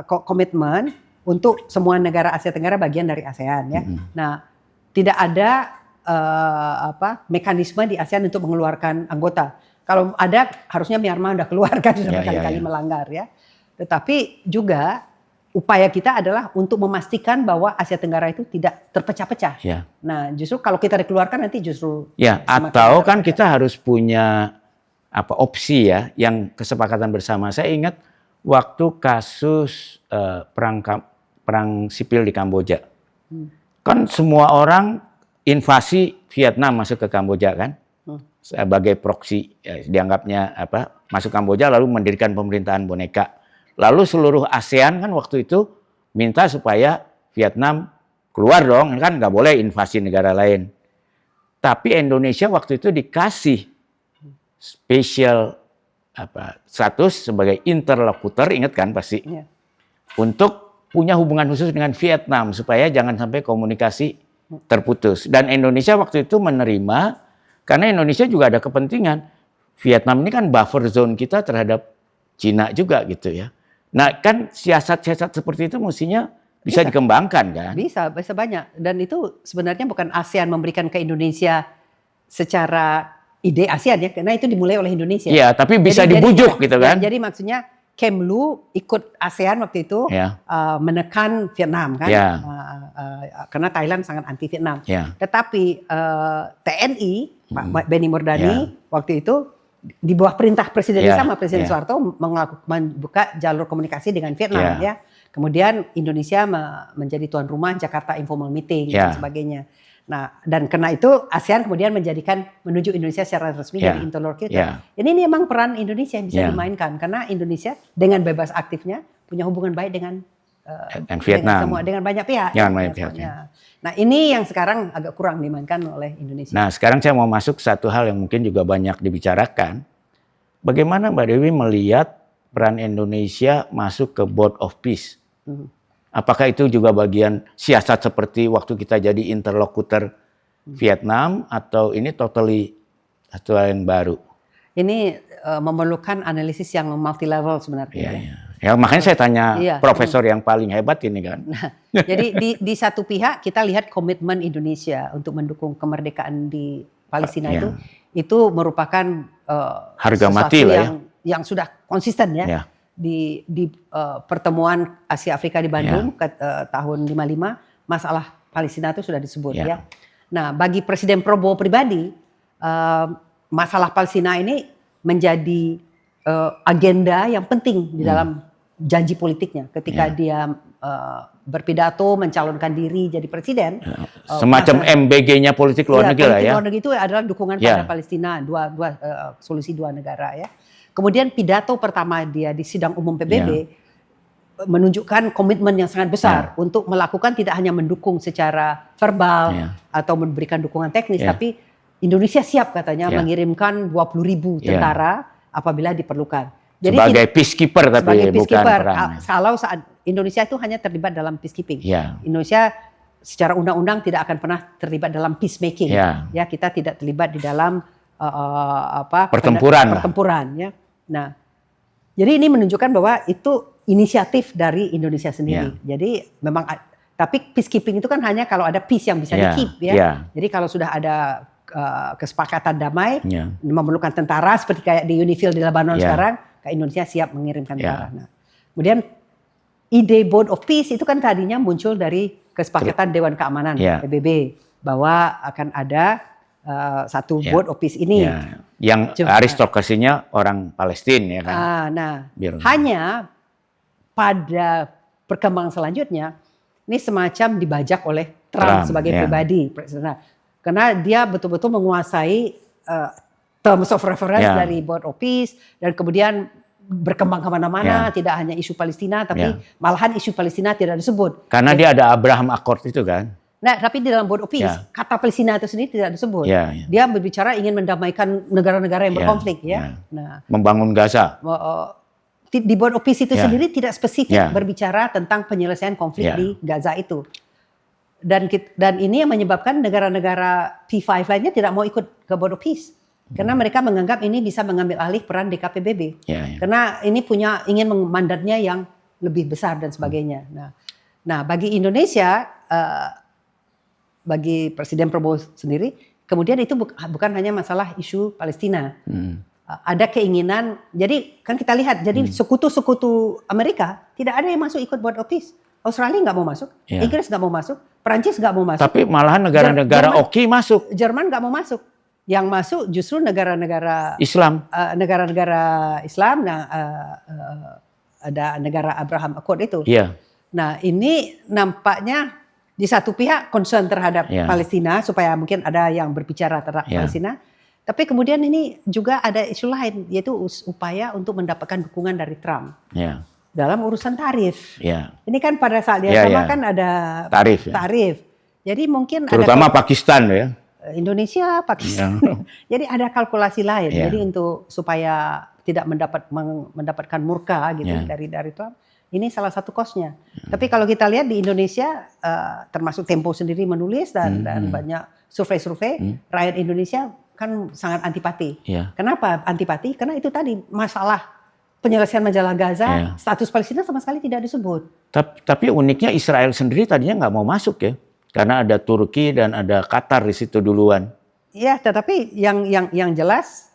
komitmen untuk semua negara Asia Tenggara bagian dari ASEAN ya. Nah, tidak ada mekanisme di ASEAN untuk mengeluarkan anggota. Kalau ada, harusnya Myanmar sudah keluarkan, sudah berkali-kali melanggar ya. Tetapi juga upaya kita adalah untuk memastikan bahwa Asia Tenggara itu tidak terpecah-pecah. Nah, justru kalau kita dikeluarkan nanti justru. Atau kan kita harus punya opsi ya, yang kesepakatan bersama. Saya ingat waktu kasus perang sipil di Kamboja, kan semua orang invasi Vietnam masuk ke Kamboja kan, sebagai proksi, dianggapnya masuk Kamboja lalu mendirikan pemerintahan boneka. Lalu seluruh ASEAN kan waktu itu minta supaya Vietnam keluar dong, kan nggak boleh invasi negara lain. Tapi Indonesia waktu itu dikasih spesial status sebagai interlokutor, ingat kan pasti, untuk punya hubungan khusus dengan Vietnam supaya jangan sampai komunikasi terputus. Dan Indonesia waktu itu menerima, karena Indonesia juga ada kepentingan. Vietnam ini kan buffer zone kita terhadap Cina juga gitu ya. Nah kan siasat-siasat seperti itu mestinya bisa dikembangkan kan? Bisa banyak. Dan itu sebenarnya bukan ASEAN memberikan ke Indonesia secara ide ASEAN ya, karena itu dimulai oleh Indonesia. Iya, tapi bisa dibujuk gitu kan? Jadi maksudnya Kemlu ikut ASEAN waktu itu menekan Vietnam kan, karena Thailand sangat anti Vietnam. Tetapi TNI Pak Benny Murdani waktu itu di bawah perintah Presiden sama Presiden Soeharto membuka jalur komunikasi dengan Vietnam ya. Kemudian Indonesia menjadi tuan rumah Jakarta Informal Meeting dan sebagainya. Nah, dan karena itu ASEAN kemudian menuju Indonesia secara resmi jadi interlokutor. Ini memang peran Indonesia yang bisa dimainkan, karena Indonesia dengan bebas aktifnya punya hubungan baik dengan Vietnam, dengan banyak pihak. Nah, ini yang sekarang agak kurang dimainkan oleh Indonesia. Nah, sekarang saya mau masuk satu hal yang mungkin juga banyak dibicarakan. Bagaimana Mbak Dewi melihat peran Indonesia masuk ke Board of Peace? Apakah itu juga bagian siasat seperti waktu kita jadi interlokutor Vietnam, atau ini totally satu hal yang baru? Ini memerlukan analisis yang multi level sebenarnya. Ya, makanya saya tanya profesor yang paling hebat ini kan. Nah, jadi di satu pihak kita lihat komitmen Indonesia untuk mendukung kemerdekaan di Palestina itu merupakan harga mati lah yang sudah konsisten ya. Di pertemuan Asia Afrika di Bandung tahun 55, masalah Palestina itu sudah disebut ya. Nah, bagi Presiden Prabowo pribadi, masalah Palestina ini menjadi agenda yang penting di dalam janji politiknya ketika dia berpidato mencalonkan diri jadi presiden. Semacam MBG-nya politik luar negeri lah ya. Luar negeri itu adalah dukungan pada Palestina, solusi dua negara ya. Kemudian pidato pertama dia di sidang umum PBB menunjukkan komitmen yang sangat besar untuk melakukan, tidak hanya mendukung secara verbal atau memberikan dukungan teknis, tapi Indonesia siap katanya mengirimkan 20.000 tentara apabila diperlukan. Jadi sebagai peacekeeper tapi bukan perang. Kalau saat Indonesia itu hanya terlibat dalam peacekeeping. Indonesia secara undang-undang tidak akan pernah terlibat dalam peacemaking. Ya, kita tidak terlibat di dalam pertempuran. Ya. Nah, jadi ini menunjukkan bahwa itu inisiatif dari Indonesia sendiri. Jadi memang, tapi peacekeeping itu kan hanya kalau ada peace yang bisa di-keep ya. Jadi kalau sudah ada kesepakatan damai, memerlukan tentara seperti kayak di UNIFIL di Lebanon sekarang, ke Indonesia siap mengirimkan tentara. Nah, kemudian ide Board of Peace itu kan tadinya muncul dari kesepakatan Dewan Keamanan PBB bahwa akan ada satu Board of Peace ini. Yang aristokrasinya orang Palestina ya kan. Hanya pada perkembangan selanjutnya ini semacam dibajak oleh Trump sebagai pribadi. Karena dia betul-betul menguasai terms of reference dari Board of Peace dan kemudian berkembang kemana-mana, tidak hanya isu Palestina, tapi malahan isu Palestina tidak disebut. Karena dia ada Abraham Accord itu kan. Nah, tapi di dalam Board of Peace, kata Palestina itu sendiri tidak disebut. Dia berbicara ingin mendamaikan negara-negara yang berkonflik. Nah, membangun Gaza. Di Board of Peace itu sendiri tidak spesifik berbicara tentang penyelesaian konflik di Gaza itu. Dan ini yang menyebabkan negara-negara P5 lainnya tidak mau ikut ke Board of Peace. Karena mereka menganggap ini bisa mengambil alih peran DKPBB. Karena ini ingin mandatnya yang lebih besar dan sebagainya. Nah, bagi Indonesia, bagi Presiden Prabowo sendiri, kemudian itu bukan hanya masalah isu Palestina. Ada keinginan, jadi kan kita lihat, jadi sekutu-sekutu Amerika tidak ada yang masuk ikut Board of Peace. Australia nggak mau masuk, Inggris nggak mau masuk, Perancis nggak mau masuk. Tapi malahan negara-negara oki masuk. Jerman nggak mau masuk. Yang masuk justru negara-negara Islam. Negara-negara Islam. Nah, ada negara Abraham Accord itu. Nah, ini nampaknya di satu pihak concern terhadap Palestina supaya mungkin ada yang berbicara terhadap Palestina. Tapi kemudian ini juga ada isu lain, yaitu upaya untuk mendapatkan dukungan dari Trump. Dalam urusan tarif. Ini kan pada saat yang sama kan ada tarif. Jadi mungkin terutama Pakistan ya. Indonesia, Pakistan. Jadi ada kalkulasi lain. Jadi untuk supaya tidak mendapatkan murka gitu dari Trump. Ini salah satu cost-nya. Tapi kalau kita lihat di Indonesia, termasuk Tempo sendiri menulis dan banyak survei-survei, rakyat Indonesia kan sangat antipati. Kenapa antipati? Karena itu tadi masalah penyelesaian masalah Gaza, status Palestina sama sekali tidak disebut. Tapi uniknya Israel sendiri tadinya nggak mau masuk ya, karena ada Turki dan ada Qatar di situ duluan. Iya, tetapi yang jelas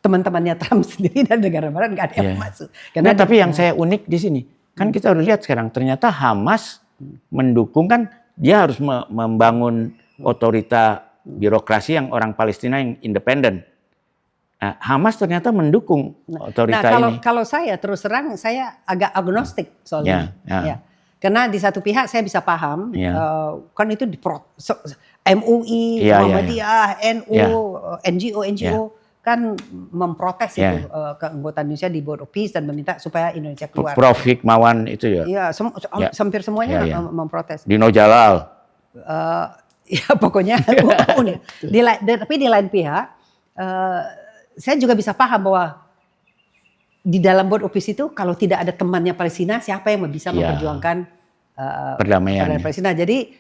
teman-temannya Trump sendiri dan negara Barat nggak ada yang masuk. Karena tapi yang saya unik di sini, kan kita udah lihat sekarang ternyata Hamas mendukung, kan dia harus membangun otorita birokrasi yang orang Palestina yang independen. Nah, Hamas ternyata mendukung otorita ini. Kalau saya terus terang saya agak agnostik soalnya. Karena di satu pihak saya bisa paham, kan itu MUI, Muhammadiyah, NU, NGO kan memprotes itu keanggotaan Indonesia di Board of Peace dan meminta supaya Indonesia keluar. Prof Hikmawan itu ya? Iya, hampir semuanya memprotes. Dino Jalal. Ya pokoknya, tapi di lain pihak, saya juga bisa paham bahwa di dalam Board of Peace itu kalau tidak ada temannya Palestina, siapa yang bisa memperjuangkan perdamaian Palestina? Jadi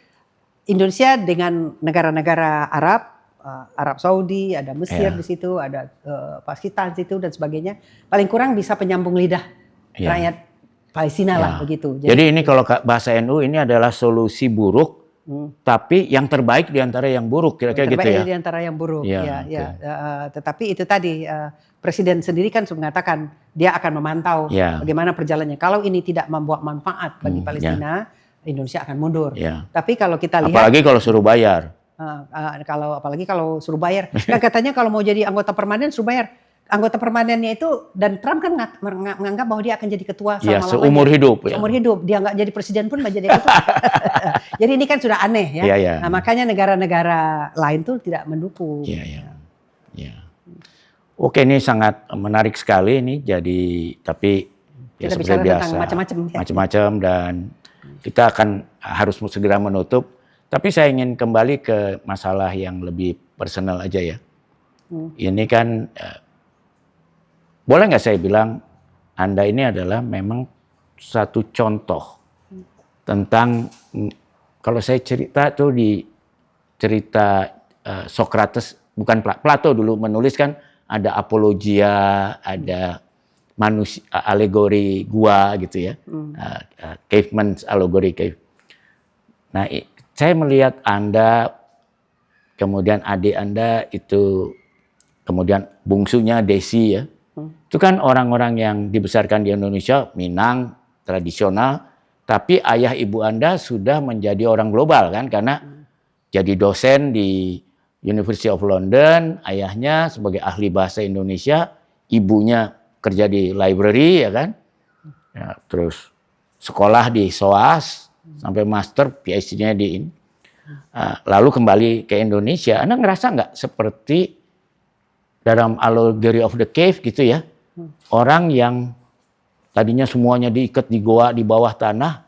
Indonesia dengan negara-negara Arab Saudi, ada Mesir di situ, ada Pakistan di situ dan sebagainya, paling kurang bisa penyambung lidah rakyat Palestina lah begitu. Jadi ini kalau bahasa NU ini adalah solusi buruk. Tapi yang terbaik di antara yang buruk, kira-kira gitu ya. Terbaik di antara yang buruk, tetapi itu tadi Presiden sendiri kan sudah mengatakan dia akan memantau bagaimana perjalanannya. Kalau ini tidak membawa manfaat bagi Palestina, Indonesia akan mundur. Tapi kalau kita lihat, apalagi kalau suruh bayar. Apalagi kalau suruh bayar. Kan katanya kalau mau jadi anggota permanen suruh bayar. Anggota permanennya itu, dan Trump kan menganggap bahwa dia akan jadi ketua selama-lamanya. Seumur hidup. Seumur hidup. Dia nggak jadi presiden pun nggak jadi ketua. Jadi ini kan sudah aneh ya. Nah, makanya negara-negara lain tuh tidak mendukung. Oke, ini sangat menarik sekali ini. Jadi tapi kita seperti biasa macam-macam dan kita akan harus segera menutup. Tapi saya ingin kembali ke masalah yang lebih personal aja ya. Ini kan boleh nggak saya bilang Anda ini adalah memang satu contoh tentang kalau saya cerita tuh di cerita Socrates, bukan Plato dulu menuliskan ada apologia, ada manusia alegori gua gitu ya, caveman allegory cave. Nah, saya melihat Anda, kemudian adik Anda itu, kemudian bungsunya Desi ya, itu kan orang-orang yang dibesarkan di Indonesia, Minang tradisional, tapi ayah ibu Anda sudah menjadi orang global kan, karena jadi dosen di University of London, ayahnya sebagai ahli bahasa Indonesia, ibunya kerja di library ya kan, ya, terus sekolah di SOAS sampai master, PhD-nya di ini, lalu kembali ke Indonesia. Anda ngerasa nggak seperti dalam Allegory of the Cave gitu ya, orang yang tadinya semuanya diikat di goa di bawah tanah,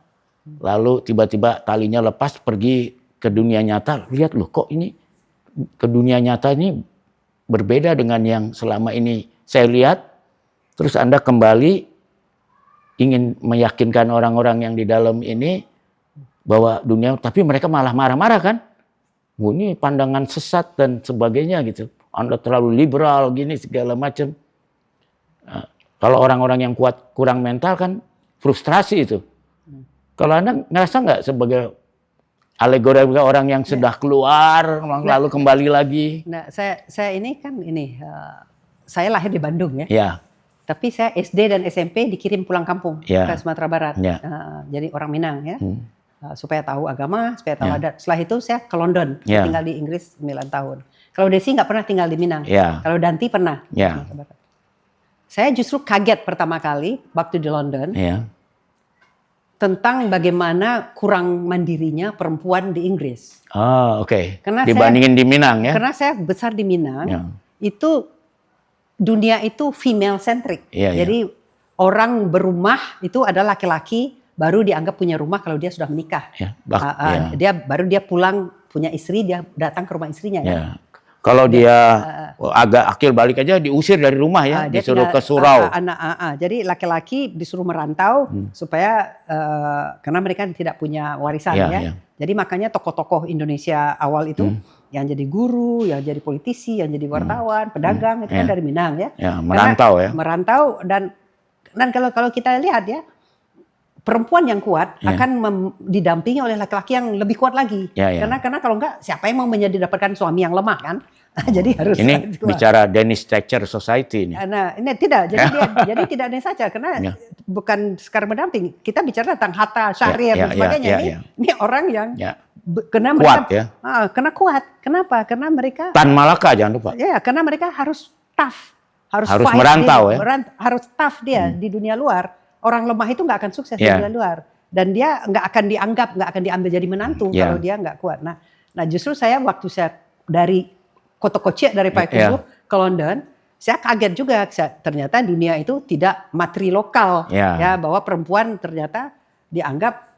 lalu tiba-tiba talinya lepas pergi ke dunia nyata. Lihat loh, kok ini ke dunia nyata ini berbeda dengan yang selama ini saya lihat. Terus Anda kembali ingin meyakinkan orang-orang yang di dalam ini bahwa dunia, tapi mereka malah marah-marah kan. Ini pandangan sesat dan sebagainya gitu. Anda terlalu liberal gini segala macam. Kalau orang-orang yang kuat kurang mental kan frustrasi itu. Kalau Anda ngerasa nggak sebagai alegori orang yang sudah keluar lalu kembali lagi? Nah, saya ini kan saya lahir di Bandung ya. Ya. Tapi saya SD dan SMP dikirim pulang kampung Ya. ke Sumatera Barat. Ya. Jadi orang Minang ya. Supaya tahu agama, supaya tahu adat. Setelah itu saya ke London, Ya. tinggal di Inggris 9 tahun. Kalau Desi nggak pernah tinggal di Minang. Ya. Kalau Danti pernah. Ya. Saya justru kaget pertama kali waktu di London. Ya. Tentang bagaimana kurang mandirinya perempuan di Inggris. Oh, oke. Karena dibandingin di Minang ya. Karena saya besar di Minang, Ya. itu dunia itu female centric. Ya, Jadi orang berumah itu adalah laki-laki baru dianggap punya rumah kalau dia sudah menikah. Ya. Baru dia pulang punya istri, dia datang ke rumah istrinya. Ya. Ya. Kalau dia agak akil balik aja diusir dari rumah ya, disuruh ke surau. Jadi laki-laki disuruh merantau supaya karena mereka tidak punya warisan ya. Jadi makanya tokoh-tokoh Indonesia awal itu yang jadi guru, yang jadi politisi, yang jadi wartawan, pedagang itu kan dari Minang ya. Ya, merantau ya. Merantau dan kalau kita lihat ya, perempuan yang kuat akan didampingi oleh laki-laki yang lebih kuat lagi. Karena kalau enggak, siapa yang mau dapatkan suami yang lemah kan? Jadi harus. Ini bicara Danish Thatcher Society ini. Nah, ini tidak. Jadi tidak ada saja karena bukan sekarang mendamping. Kita bicara tentang Hatta, Syahrir dan sebagainya. Ini orang yang kena kuat ya. Kena kuat. Kenapa? Karena mereka. Tan Malaka jangan lupa. Ya, karena mereka harus tough, harus merantau ya. Harus tough dia di dunia luar. Orang lemah itu nggak akan sukses di dunia luar, dan dia nggak akan diambil jadi menantu kalau dia nggak kuat. Nah justru saya waktu saya dari Kota Kocek dari Payakumbuh ke London, saya kaget juga ternyata dunia itu tidak matrilokal ya, bahwa perempuan ternyata dianggap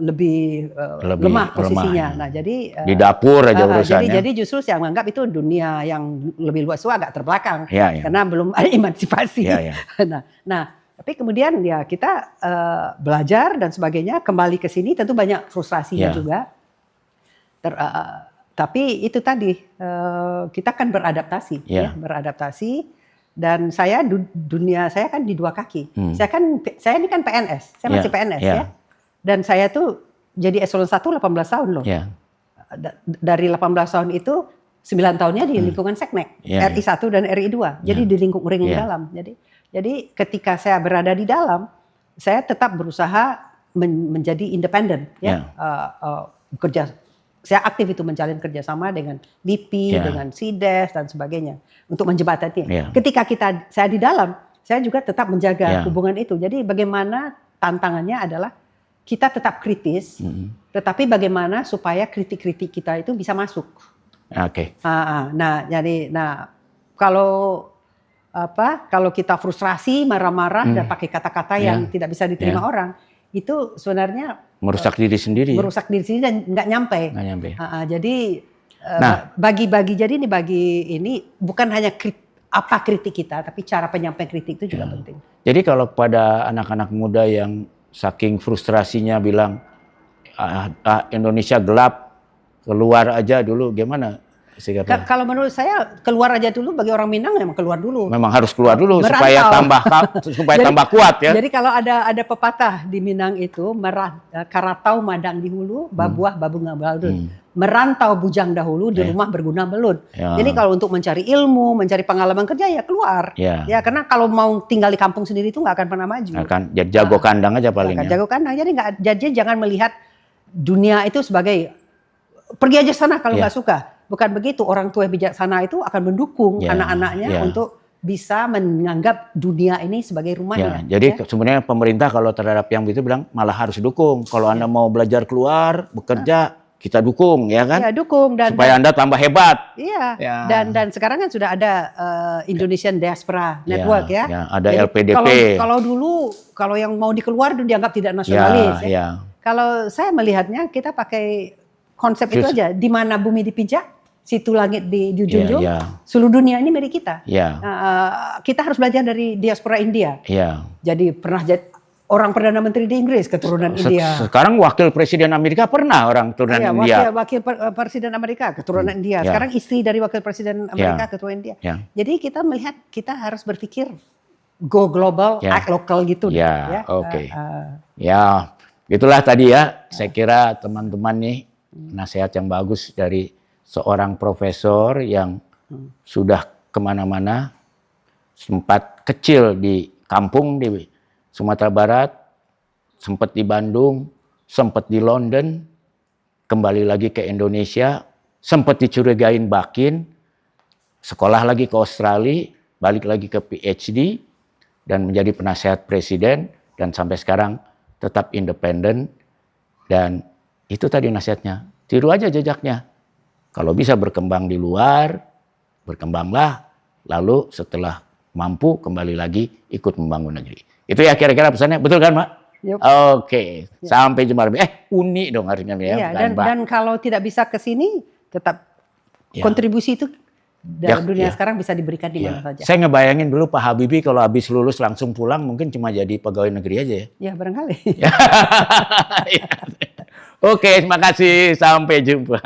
lebih lemah posisinya. Nah jadi di dapur aja urusannya. Jadi justru saya menganggap itu dunia yang lebih luas itu agak terbelakang karena belum ada emansipasi. Nah tapi kemudian ya kita belajar dan sebagainya, kembali ke sini tentu banyak frustrasinya juga. Tapi itu tadi kita kan beradaptasi, beradaptasi. Dan saya dunia saya kan di dua kaki. Saya ini kan PNS, saya masih PNS ya. Dan saya tuh jadi eselon 1 18 tahun loh. Dari 18 tahun itu 9 tahunnya di lingkungan Seknek, RI 1 dan RI 2. Jadi di lingkup ring dalam. Jadi ketika saya berada di dalam, saya tetap berusaha menjadi independen ya. Bekerja, saya aktif itu menjalin kerjasama dengan LIPI, dengan SIDES dan sebagainya untuk menjembatani. Ketika saya di dalam, saya juga tetap menjaga hubungan itu. Jadi bagaimana tantangannya adalah kita tetap kritis, tetapi bagaimana supaya kritik-kritik kita itu bisa masuk. Oke. Kalau kita frustrasi, marah-marah dan pakai kata-kata yang tidak bisa diterima orang, itu sebenarnya merusak diri sendiri. Merusak diri sendiri dan nggak nyampe. Jadi bagi ini bukan hanya kritik kita, tapi cara penyampaian kritik itu juga penting. Jadi kalau pada anak-anak muda yang saking frustrasinya bilang Indonesia gelap, keluar aja dulu, gimana sikapnya? Kalau menurut saya keluar aja dulu, bagi orang Minang memang keluar dulu. Memang harus keluar dulu Merantau. supaya tambah kuat ya. Jadi kalau ada pepatah di Minang itu, karatau madang di hulu, babuah babunga baladun. Merantau bujang dahulu, di rumah berguna belun. Ya. Jadi kalau untuk mencari ilmu, mencari pengalaman kerja ya keluar. Ya. Ya karena kalau mau tinggal di kampung sendiri itu nggak akan pernah maju. Akan jadi jago kandang aja paling ya. Jago kandang. Jadi jangan melihat dunia itu sebagai pergi aja sana kalau nggak suka. Bukan begitu, orang tua yang bijaksana itu akan mendukung anak-anaknya untuk bisa menganggap dunia ini sebagai rumahnya. Jadi sebenarnya pemerintah kalau terhadap yang itu bilang malah harus dukung. Kalau Anda mau belajar keluar, bekerja, kita dukung, ya kan? Ya, dukung. Supaya Anda tambah hebat. Iya, dan sekarang kan sudah ada Indonesian Diaspora Network ya. Ada jadi, LPDP. Kalau dulu, kalau yang mau dikeluar itu dianggap tidak nasionalis. Kalau saya melihatnya kita pakai konsep itu aja, di mana bumi dipijak, situ langit dijunjung, seluruh dunia ini milik kita. Kita harus belajar dari diaspora India. Jadi orang Perdana Menteri di Inggris keturunan India. Sekarang Wakil Presiden Amerika pernah orang keturunan India. Wakil Presiden Amerika keturunan India. Sekarang istri dari Wakil Presiden Amerika keturunan India. Jadi kita melihat kita harus berpikir go global, act local gitu. Oke. Ya, itulah tadi ya. Saya kira teman-teman nih nasihat yang bagus dari seorang profesor yang sudah kemana-mana, sempat kecil di kampung di Sumatera Barat, sempat di Bandung, sempat di London, kembali lagi ke Indonesia, sempat dicurigain bakin, sekolah lagi ke Australia, balik lagi ke PhD, dan menjadi penasehat presiden, dan sampai sekarang tetap independen. Dan itu tadi nasihatnya, tiru aja jejaknya. Kalau bisa berkembang di luar, berkembanglah. Lalu setelah mampu kembali lagi ikut membangun negeri. Itu ya kira-kira pesannya, betul kan Mbak? Yep. Oke, sampai jumpa lagi. Uni dong harusnya ya. Dan kalau tidak bisa ke sini, tetap kontribusi itu dalam dunia sekarang bisa diberikan di mana saja. Saya ngebayangin dulu Pak Habibie kalau habis lulus langsung pulang, mungkin cuma jadi pegawai negeri aja ya. Ya barangkali. Oke, terima kasih. Sampai jumpa.